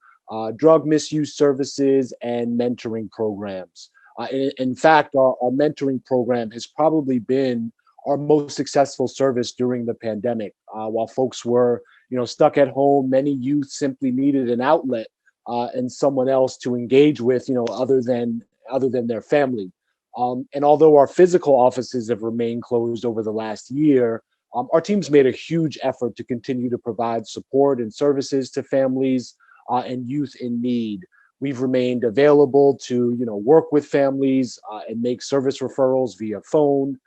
drug misuse services and mentoring programs. In fact, our mentoring program has probably been our most successful service during the pandemic. While folks were, stuck at home, many youth simply needed an outlet and someone else to engage with, other than their family. And although our physical offices have remained closed over the last year, our team's made a huge effort to continue to provide support and services to families and youth in need. We've remained available to, work with families and make service referrals via phone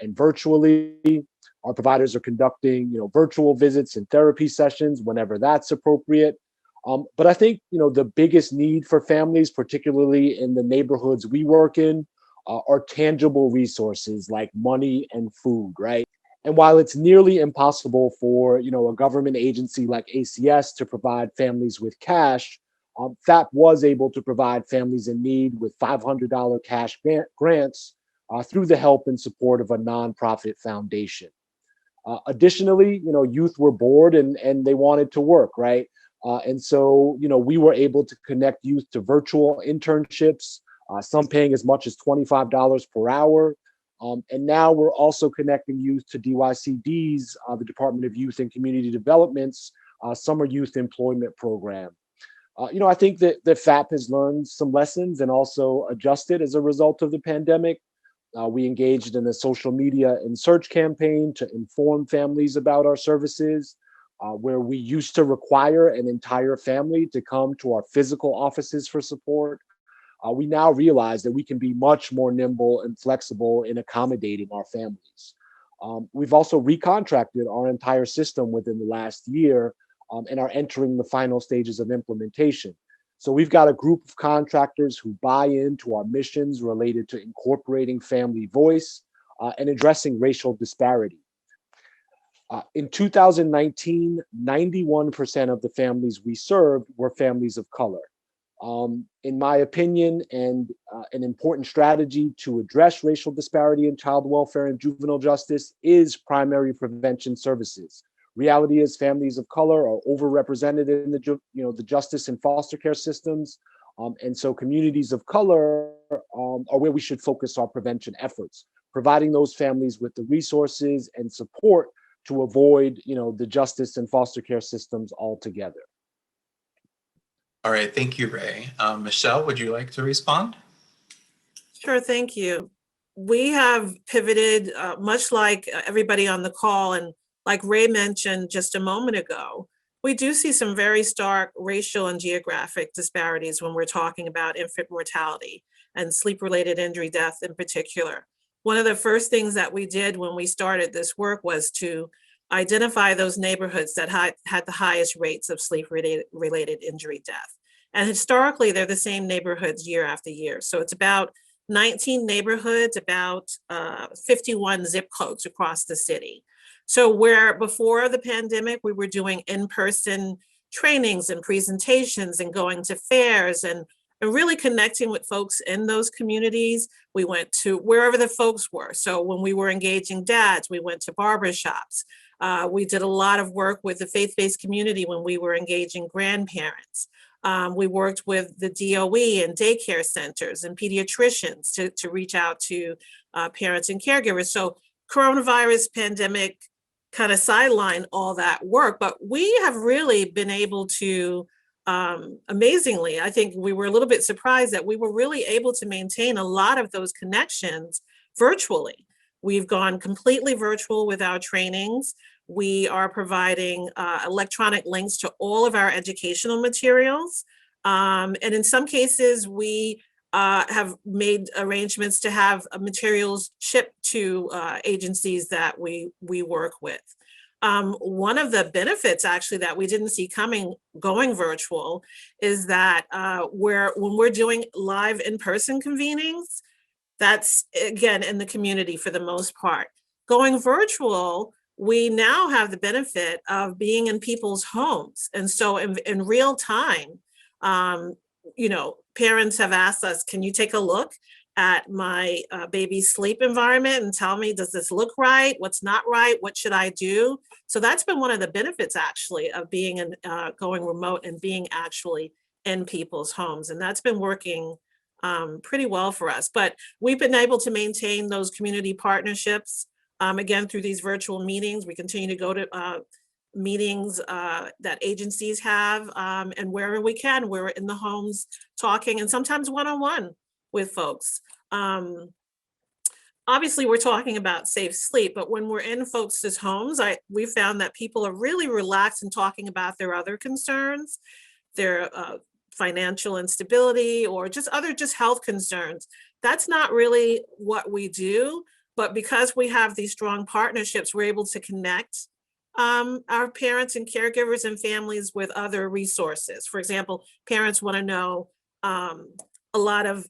and virtually. Our providers are conducting, virtual visits and therapy sessions whenever that's appropriate. But I think, the biggest need for families, particularly in the neighborhoods we work in, are tangible resources like money and food, right? And while it's nearly impossible for, a government agency like ACS to provide families with cash, FAP was able to provide families in need with $500 cash grants through the help and support of a nonprofit foundation. Additionally, youth were bored and they wanted to work, right? And so, we were able to connect youth to virtual internships, some paying as much as $25 per hour. And now we're also connecting youth to DYCD's, the Department of Youth and Community Development's Summer Youth Employment Program. I think that FAP has learned some lessons and also adjusted as a result of the pandemic. We engaged in a social media and search campaign to inform families about our services, where we used to require an entire family to come to our physical offices for support. We now realize that we can be much more nimble and flexible in accommodating our families. We've also recontracted our entire system within the last year and are entering the final stages of implementation. So we've got a group of contractors who buy into our missions related to incorporating family voice and addressing racial disparity. In 2019, 91% of the families we served were families of color. In my opinion, and an important strategy to address racial disparity in child welfare and juvenile justice is primary prevention services. Reality is families of color are overrepresented in the justice and foster care systems. And so communities of color are where we should focus our prevention efforts, providing those families with the resources and support to avoid, the justice and foster care systems altogether. All right, thank you, Ray. Michelle, would you like to respond? Sure, thank you. We have pivoted, much like everybody on the call, and like Ray mentioned just a moment ago, we do see some very stark racial and geographic disparities when we're talking about infant mortality and sleep-related injury death in particular. One of the first things that we did when we started this work was to identify those neighborhoods that had the highest rates of sleep-related injury death. And historically, they're the same neighborhoods year after year. So it's about 19 neighborhoods, about 51 zip codes across the city. So where before the pandemic, we were doing in-person trainings and presentations and going to fairs and really connecting with folks in those communities, we went to wherever the folks were. So when we were engaging dads, we went to barbershops. We did a lot of work with the faith-based community when we were engaging grandparents. We worked with the DOE and daycare centers and pediatricians to reach out to parents and caregivers. So coronavirus pandemic kind of sideline all that work, but we have really been able to, amazingly, I think we were a little bit surprised that we were really able to maintain a lot of those connections virtually. We've gone completely virtual with our trainings. We are providing electronic links to all of our educational materials. And in some cases, we have made arrangements to have materials shipped to agencies that we work with. One of the benefits actually that we didn't see coming going virtual is that when we're doing live in-person convenings, that's again in the community for the most part. Going virtual, we now have the benefit of being in people's homes. And so in real time, parents have asked us, can you take a look at my baby's sleep environment and tell me, does this look right? What's not right? What should I do? So that's been one of the benefits actually of being going remote and being actually in people's homes. And that's been working pretty well for us. But we've been able to maintain those community partnerships, again, through these virtual meetings. We continue to go to meetings that agencies have, and wherever we can, we're in the homes talking, and sometimes one-on-one with folks. Obviously, we're talking about safe sleep, but when we're in folks' homes, we found that people are really relaxed in talking about their other concerns, their financial instability, or just other health concerns. That's not really what we do, but because we have these strong partnerships, we're able to connect our parents and caregivers and families with other resources. For example, parents want to know a lot of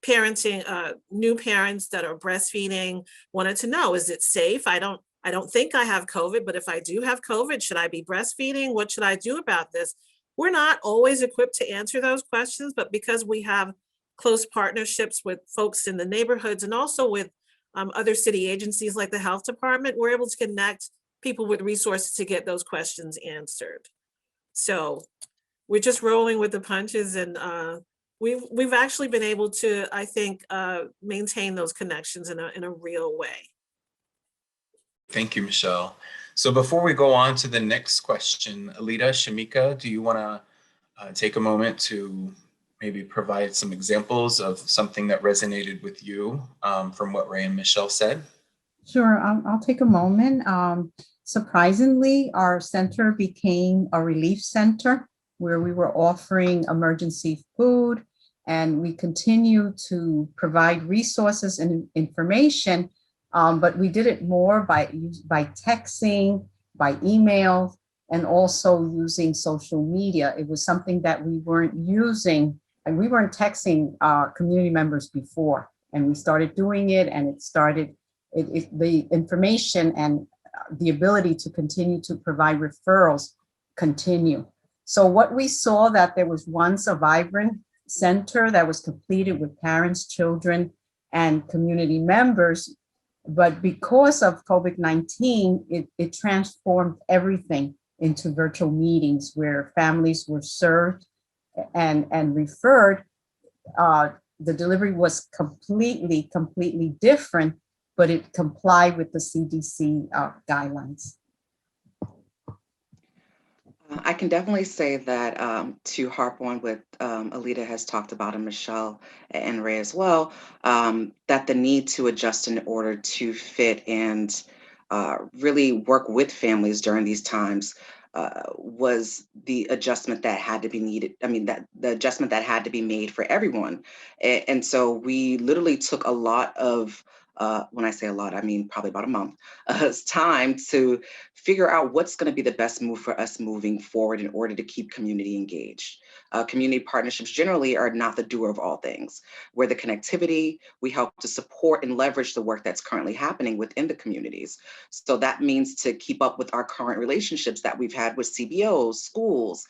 parenting, new parents that are breastfeeding wanted to know, is it safe? I don't think I have COVID, but if I do have COVID, should I be breastfeeding? What should I do about this? We're not always equipped to answer those questions, but because we have close partnerships with folks in the neighborhoods and also with other city agencies like the health department, we're able to connect people with resources to get those questions answered. So we're just rolling with the punches, and we've actually been able to, I think, maintain those connections in a real way. Thank you, Michelle. So before we go on to the next question, Alita, Shamika, do you want to take a moment to maybe provide some examples of something that resonated with you from what Ray and Michelle said? Sure, I'll take a moment. Surprisingly, our center became a relief center where we were offering emergency food, and we continue to provide resources and information, but we did it more by texting, by email, and also using social media. It was something that we weren't using, and we weren't texting community members before, and we started doing it, and it started, the information and the ability to continue to provide referrals continue. So what we saw, that there was once a vibrant center that was completed with parents, children, and community members, but because of COVID-19, it transformed everything into virtual meetings where families were served and referred. The delivery was completely different, but it complied with the CDC guidelines. I can definitely say that to harp on what Alita has talked about, and Michelle and Ray as well, that the need to adjust in order to fit and really work with families during these times was the adjustment that had to be needed. I mean, that the adjustment that had to be made for everyone. And so we literally took a lot of, when I say a lot, I mean probably about a month, time to figure out what's going to be the best move for us moving forward in order to keep community engaged. Community partnerships generally are not the doer of all things. We're the connectivity. We help to support and leverage the work that's currently happening within the communities. So that means to keep up with our current relationships that we've had with CBOs, schools.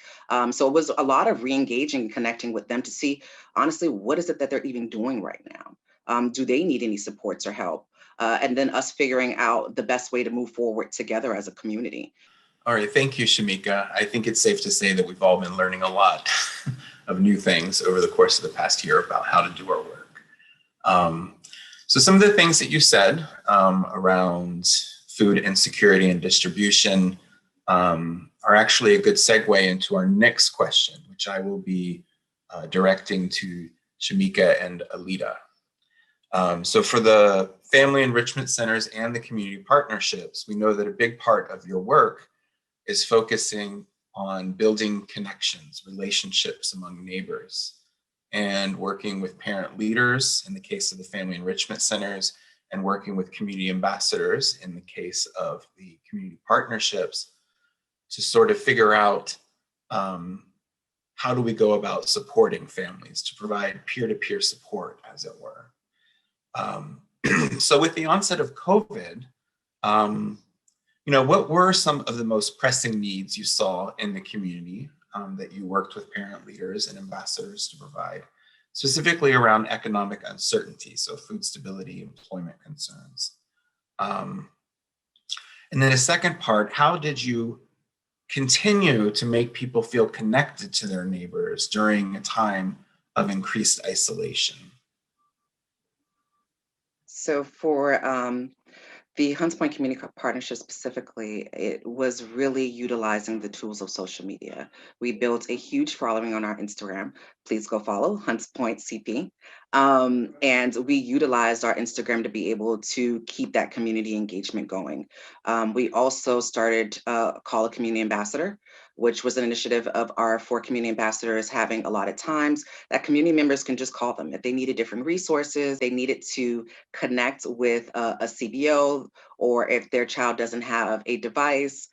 So it was a lot of re-engaging and connecting with them to see, honestly, what is it that they're even doing right now? Do they need any supports or help? And then us figuring out the best way to move forward together as a community. All right, thank you, Shamika. I think it's safe to say that we've all been learning a lot of new things over the course of the past year about how to do our work. So some of the things that you said around food insecurity and distribution are actually a good segue into our next question, which I will be directing to Shamika and Alita. So for the family enrichment centers and the community partnerships, we know that a big part of your work is focusing on building connections, relationships among neighbors, and working with parent leaders in the case of the family enrichment centers, and working with community ambassadors in the case of the community partnerships to sort of figure out how do we go about supporting families, to provide peer-to-peer support, as it were. So with the onset of COVID, what were some of the most pressing needs you saw in the community that you worked with parent leaders and ambassadors to provide, specifically around economic uncertainty, so food stability, employment concerns? And then a second part, how did you continue to make people feel connected to their neighbors during a time of increased isolation? So for the Hunts Point Community Partnership specifically, it was really utilizing the tools of social media. We built a huge following on our Instagram. Please go follow Hunts Point CP. And we utilized our Instagram to be able to keep that community engagement going. We also started Call a Community Ambassador, which was an initiative of our 4 community ambassadors having allotted times that community members can just call them. If they needed different resources, they needed to connect with a CBO, or if their child doesn't have a device.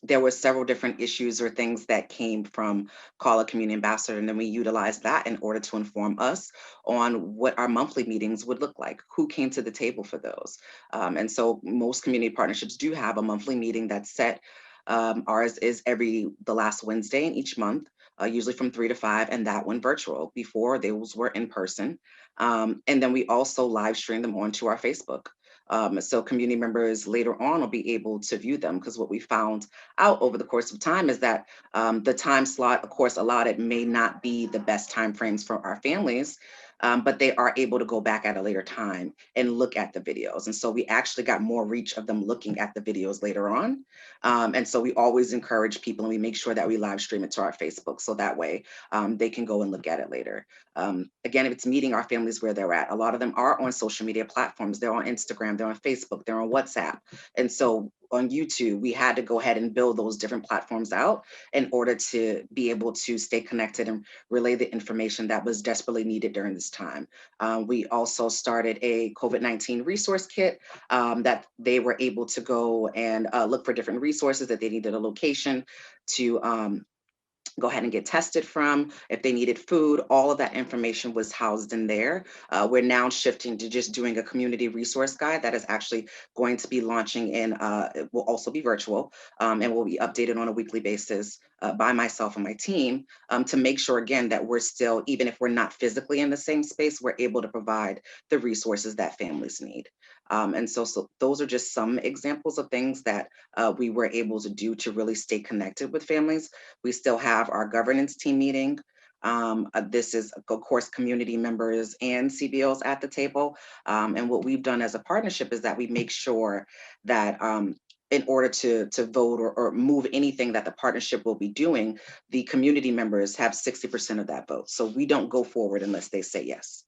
There were several different issues or things that came from Call a Community Ambassador, and then we utilized that in order to inform us on what our monthly meetings would look like, who came to the table for those. And so most community partnerships do have a monthly meeting that's set. Ours is the last Wednesday in each month. usually from 3 to 5, and that one virtual. Before, those were in person. And then we also live stream them onto our Facebook. So community members later on will be able to view them, because what we found out over the course of time is that the time slot, of course, allotted may not be the best time frames for our families, but they are able to go back at a later time and look at the videos. And so we actually got more reach of them looking at the videos later on. And so we always encourage people, and we make sure that we live stream it to our Facebook, so that way they can go and look at it later. Again, if it's meeting our families where they're at, a lot of them are on social media platforms. They're on Instagram, they're on Facebook, they're on WhatsApp. And so on YouTube, we had to go ahead and build those different platforms out in order to be able to stay connected and relay the information that was desperately needed during this time. We also started a COVID-19 resource kit that they were able to go and look for different resources that they needed a location to go ahead and get tested from. If they needed food, all of that information was housed in there. We're now shifting to just doing a community resource guide that is actually going to be launching in, it will also be virtual, and will be updated on a weekly basis by myself and my team to make sure, again, that we're still, even if we're not physically in the same space, we're able to provide the resources that families need. And so those are just some examples of things that we were able to do to really stay connected with families. We still have our governance team meeting. This is, of course, community members and CBOs at the table. And what we've done as a partnership is that we make sure that in order to vote or move anything that the partnership will be doing, the community members have 60% of that vote. So we don't go forward unless they say yes.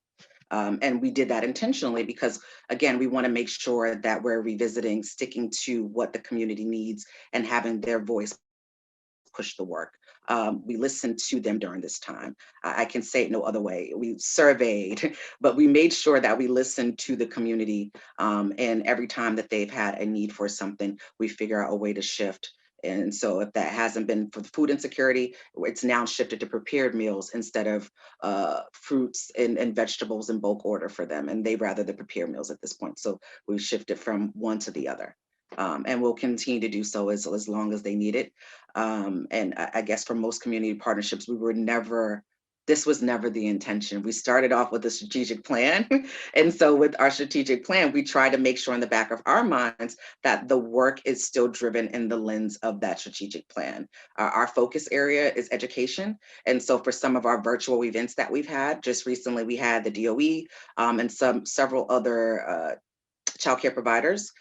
And we did that intentionally because, again, we want to make sure that we're revisiting, sticking to what the community needs and having their voice push the work. We listened to them during this time. I can say it no other way. We surveyed, but we made sure that we listened to the community. And every time that they've had a need for something, we figure out a way to shift. And so if that hasn't been for the food insecurity, it's now shifted to prepared meals instead of fruits and vegetables in bulk order for them. And they rather the prepared meals at this point. So we've shifted from one to the other. And we'll continue to do so as long as they need it. And I guess for most community partnerships, this was never the intention. We started off with a strategic plan. And so with our strategic plan, we try to make sure in the back of our minds that the work is still driven in the lens of that strategic plan. Our focus area is education. And so for some of our virtual events that we've had, just recently we had the DOE and several other childcare providers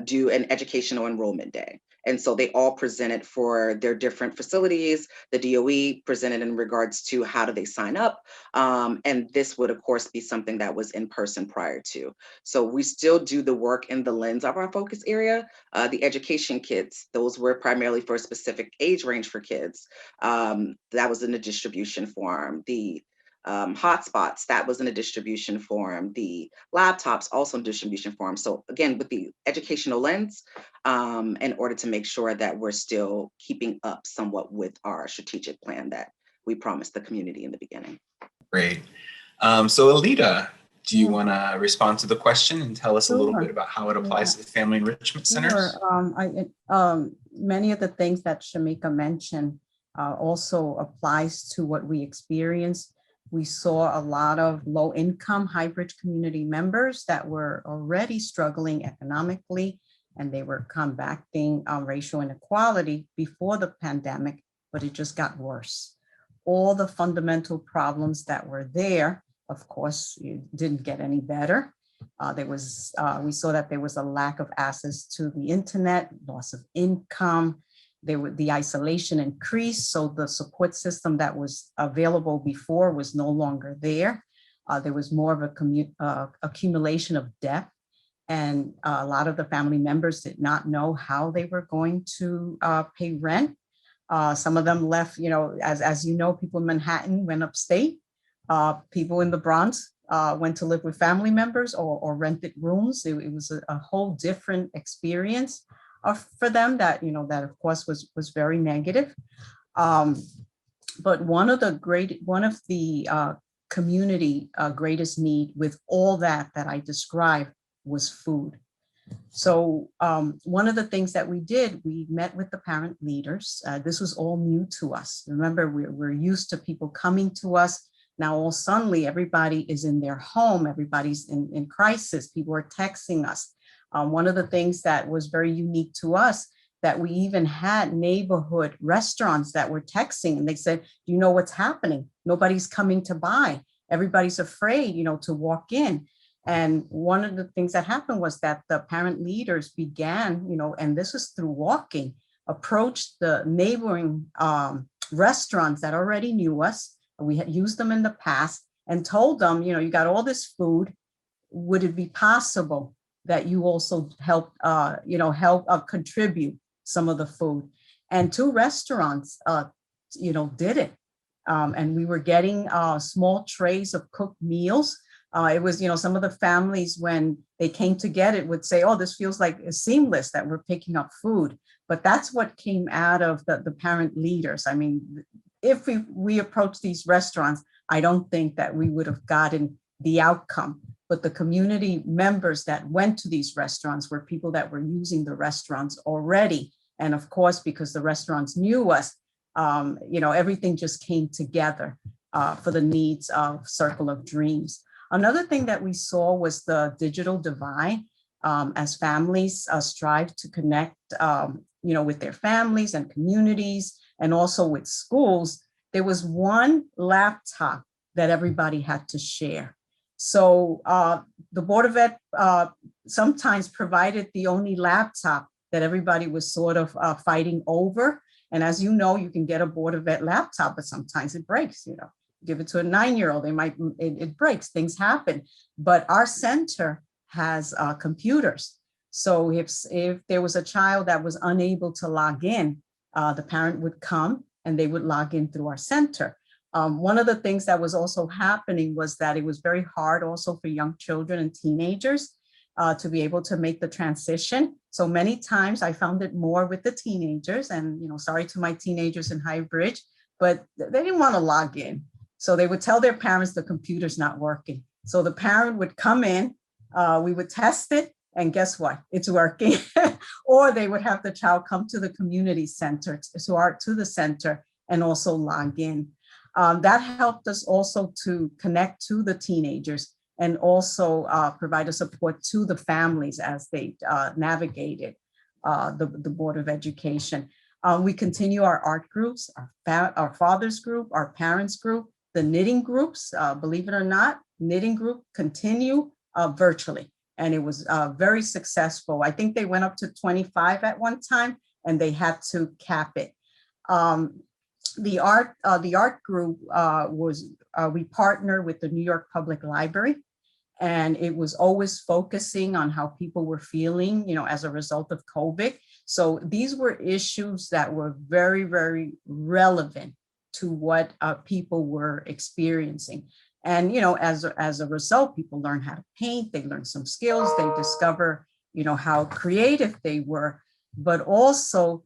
do an educational enrollment day. And so they all presented for their different facilities. The DOE presented in regards to how do they sign up. And this would, of course, be something that was in person prior to. So we still do the work in the lens of our focus area. The education kits, those were primarily for a specific age range for kids. That was in the distribution form. The hotspots, that was in a distribution form. The laptops also in distribution form. So again, with the educational lens, in order to make sure that we're still keeping up somewhat with our strategic plan that we promised the community in the beginning. Great. So Alita, do you want to respond to the question and tell us a little bit about how it applies to the Family Enrichment Centers? Many of the things that Shamika mentioned also applies to what we experienced. We saw a lot of low-income high-bridge community members that were already struggling economically, and they were combating racial inequality before the pandemic, but it just got worse. All the fundamental problems that were there, of course, didn't get any better. We saw that there was a lack of access to the internet, loss of income. The isolation increased, so the support system that was available before was no longer there. There was more of a accumulation of debt, and a lot of the family members did not know how they were going to pay rent. Some of them left, as you know, people in Manhattan went upstate. People in the Bronx went to live with family members or rented rooms. It was a whole different experience for them that of course was very negative. But one of the community greatest need with all that I described was food. So one of the things that we did, we met with the parent leaders. This was all new to us. Remember, we're used to people coming to us. Now all suddenly everybody is in their home, everybody's in crisis, people are texting us. One of the things that was very unique to us, that we even had neighborhood restaurants that were texting, and they said, do you know what's happening? Nobody's coming to buy. Everybody's afraid, to walk in. And one of the things that happened was that the parent leaders began, and this was through walking, approached the neighboring restaurants that already knew us. We had used them in the past and told them, you got all this food. Would it be possible that you also help, contribute some of the food? And 2 restaurants, did it. And we were getting small trays of cooked meals. It was, some of the families, when they came to get it, would say, oh, this feels like it's seamless that we're picking up food. But that's what came out of the parent leaders. I mean, if we approached these restaurants, I don't think that we would have gotten the outcome. But the community members that went to these restaurants were people that were using the restaurants already. And of course, because the restaurants knew us, everything just came together for the needs of Circle of Dreams. Another thing that we saw was the digital divide. As families strive to connect, with their families and communities, and also with schools, there was one laptop that everybody had to share. So the Board of Ed sometimes provided the only laptop that everybody was sort of fighting over. And as you know, you can get a Board of Ed laptop, but sometimes it breaks, give it to a 9-year-old, it breaks, things happen. But our center has computers. So if there was a child that was unable to log in, the parent would come and they would log in through our center. One of the things that was also happening was that it was very hard also for young children and teenagers to be able to make the transition. So many times I found it more with the teenagers, and sorry to my teenagers in High Bridge, but they didn't want to log in. So they would tell their parents the computer's not working. So the parent would come in, we would test it, and guess what? It's working. Or they would have the child come to the community center, to the center, and also log in. That helped us also to connect to the teenagers and also provide a support to the families as they navigated the Board of Education. We continue our art groups, our fathers group, our parents group, the knitting groups, believe it or not, knitting group continue virtually. And it was very successful. I think they went up to 25 at one time and they had to cap it. The art group we partnered with the New York Public Library, and it was always focusing on how people were feeling, as a result of COVID. So these were issues that were very, very relevant to what people were experiencing. And, as a result, people learn how to paint, they learn some skills, they discover, how creative they were, but also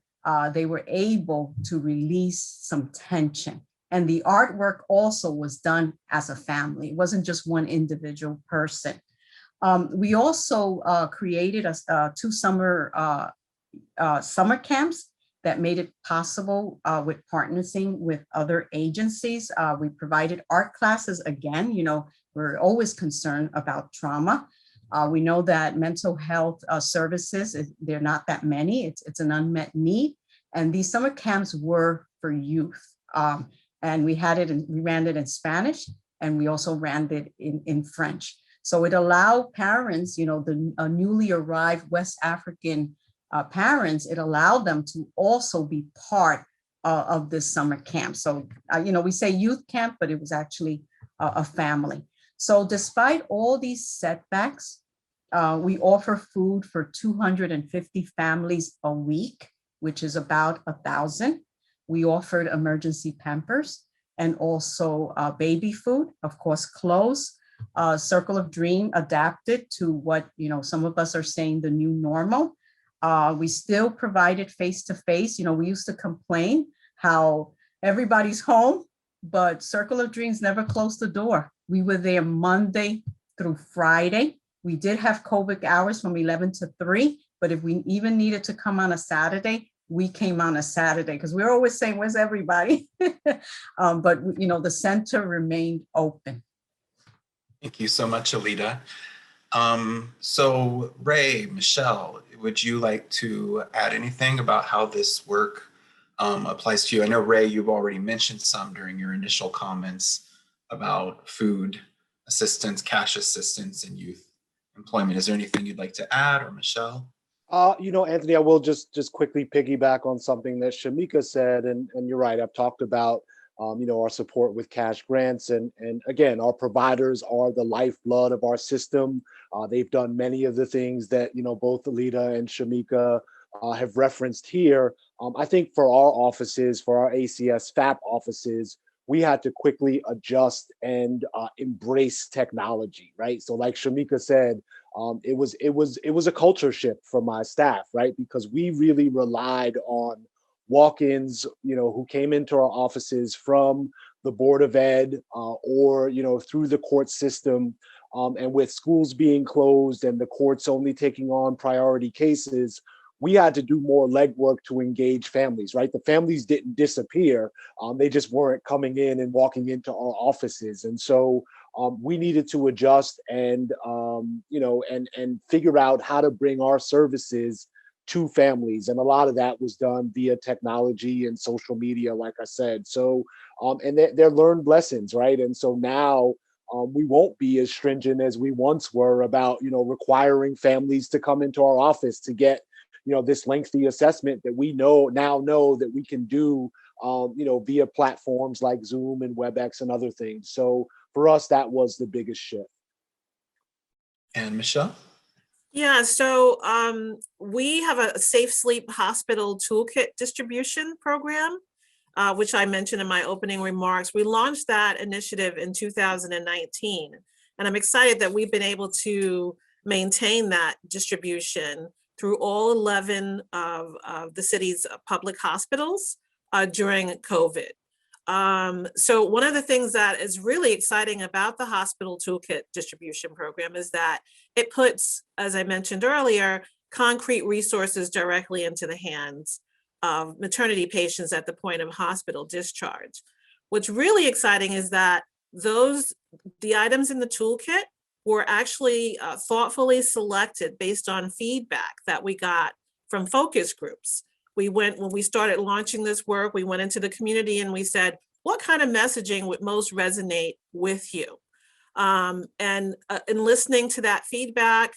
they were able to release some tension. And the artwork also was done as a family. It wasn't just one individual person. We also created 2 summer camps that made it possible with partnering with other agencies. We provided art classes. Again, we're always concerned about trauma. We know that mental health services, they're not that many. It's an unmet need. And these summer camps were for youth. And we ran it in Spanish, and we also ran it in French. So it allowed parents, the newly arrived West African parents, it allowed them to also be part of this summer camp. So, we say youth camp, but it was actually a family. So despite all these setbacks, we offer food for 250 families a week, which is about 1,000. We offered emergency Pampers and also baby food, of course, clothes. Circle of Dream adapted to what, some of us are saying the new normal. We still provided face-to-face. We used to complain how everybody's home, but Circle of Dreams never closed the door. We were there Monday through Friday. We did have COVID hours from 11 to 3, but if we even needed to come on a Saturday, we came on a Saturday because we're always saying, where's everybody? But you know, the center remained open. Thank you so much, Alita. So Ray, Michelle, would you like to add anything about how this work applies to you? I know, Ray, you've already mentioned some during your initial comments about food assistance, cash assistance, and youth employment. Is there anything you'd like to add, or Michelle? You know, Anthony, I will just quickly piggyback on something that Shamika said, and you're right. I've talked about you know, our support with cash grants, and again, our providers are the lifeblood of our system. They've done many of the things that, you know, both Alita and Shamika have referenced here. I think for our offices, for our ACS FAP offices, we had to quickly adjust and embrace technology, right? So like Shamika said, it was a culture shift for my staff, right? Because we really relied on walk-ins, you know, who came into our offices from the Board of Ed or, you know, through the court system. And with schools being closed and the courts only taking on priority cases, we had to do more legwork to engage families, right? The families didn't disappear. They just weren't coming in and walking into our offices. And so we needed to adjust and, you know, and figure out how to bring our services to families. And a lot of that was done via technology and social media, like I said. So, and they're learned lessons, right? And so now we won't be as stringent as we once were about, you know, requiring families to come into our office to get, you know, this lengthy assessment that we now know that we can do, you know, via platforms like Zoom and WebEx and other things. So for us, that was the biggest shift. And Michelle? Yeah, so we have a Safe Sleep Hospital Toolkit distribution program, which I mentioned in my opening remarks. We launched that initiative in 2019, and I'm excited that we've been able to maintain that distribution through all 11 of the city's public hospitals during COVID. So one of the things that is really exciting about the Hospital Toolkit distribution program is that it puts, as I mentioned earlier, concrete resources directly into the hands of maternity patients at the point of hospital discharge. What's really exciting is that the items in the toolkit were actually thoughtfully selected based on feedback that we got from focus groups. When we started launching this work, we went into the community and we said, what kind of messaging would most resonate with you? And in listening to that feedback,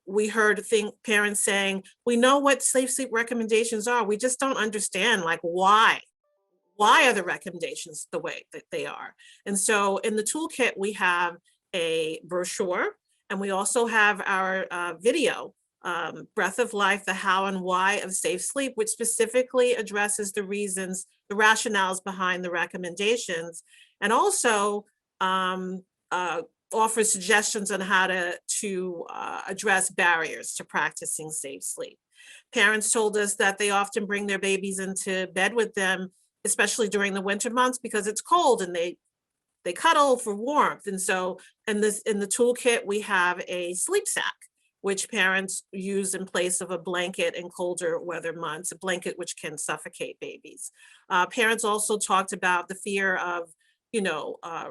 we heard parents saying, we know what safe sleep recommendations are. We just don't understand, like, why are the recommendations the way that they are? And so in the toolkit, we have a brochure, and we also have our video, Breath of Life, the how and why of safe sleep, which specifically addresses the reasons, the rationales behind the recommendations, and also offers suggestions on how to address barriers to practicing safe sleep. Parents told us that they often bring their babies into bed with them, especially during the winter months, because it's cold and they cuddle for warmth. And so in the toolkit, we have a sleep sack, which parents use in place of a blanket in colder weather months, a blanket which can suffocate babies. Parents also talked about the fear of,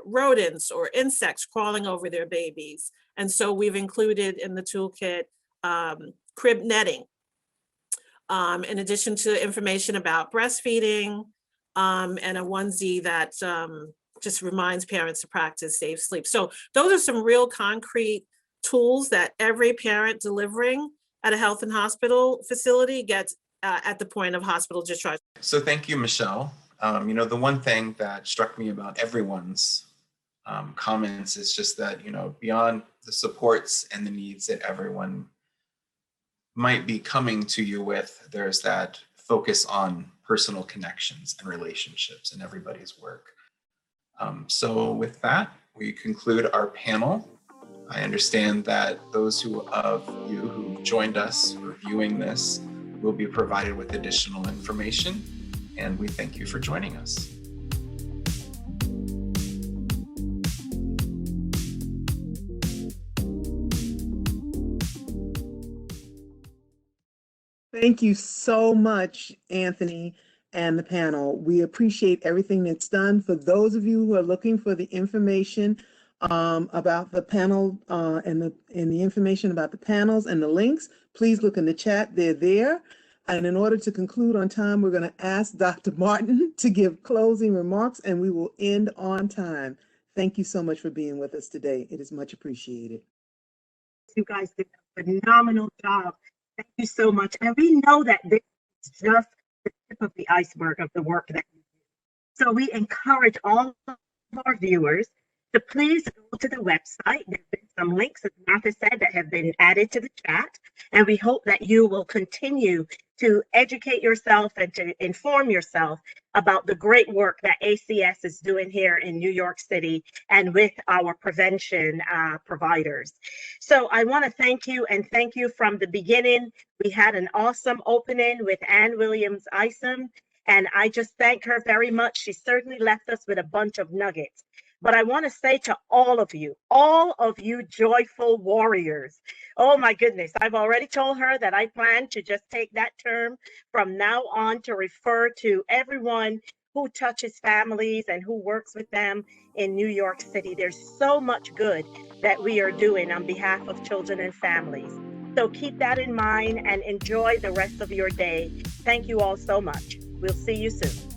rodents or insects crawling over their babies. And so we've included in the toolkit crib netting, in addition to information about breastfeeding, and a onesie that just reminds parents to practice safe sleep. So those are some real concrete tools that every parent delivering at a health and hospital facility gets at the point of hospital discharge. So thank you, Michelle. The one thing that struck me about everyone's comments is just that, beyond the supports and the needs that everyone might be coming to you with, there's that focus on personal connections and relationships in everybody's work. So with that, we conclude our panel. I understand that those of you who joined us reviewing this will be provided with additional information, and we thank you for joining us. Thank you so much, Anthony and the panel. We appreciate everything that's done. For those of you who are looking for the information about the panel and the information about the panels and the links, please look in the chat. They're there. And in order to conclude on time, we're going to ask Dr. Martin to give closing remarks, and we will end on time. Thank you so much for being with us today. It is much appreciated. You guys did a phenomenal job. Thank you so much. And we know that this is just the tip of the iceberg of the work that you do. So we encourage all of our viewers to please go to the website. There's been some links, as Martha said, that have been added to the chat. And we hope that you will continue to educate yourself and to inform yourself about the great work that ACS is doing here in New York City and with our prevention providers. So I want to thank you, and thank you from the beginning. We had an awesome opening with Ann Williams Isom, and I just thank her very much. She certainly left us with a bunch of nuggets. But I want to say to all of you joyful warriors, oh my goodness, I've already told her that I plan to just take that term from now on to refer to everyone who touches families and who works with them in New York City. There's so much good that we are doing on behalf of children and families. So keep that in mind and enjoy the rest of your day. Thank you all so much. We'll see you soon.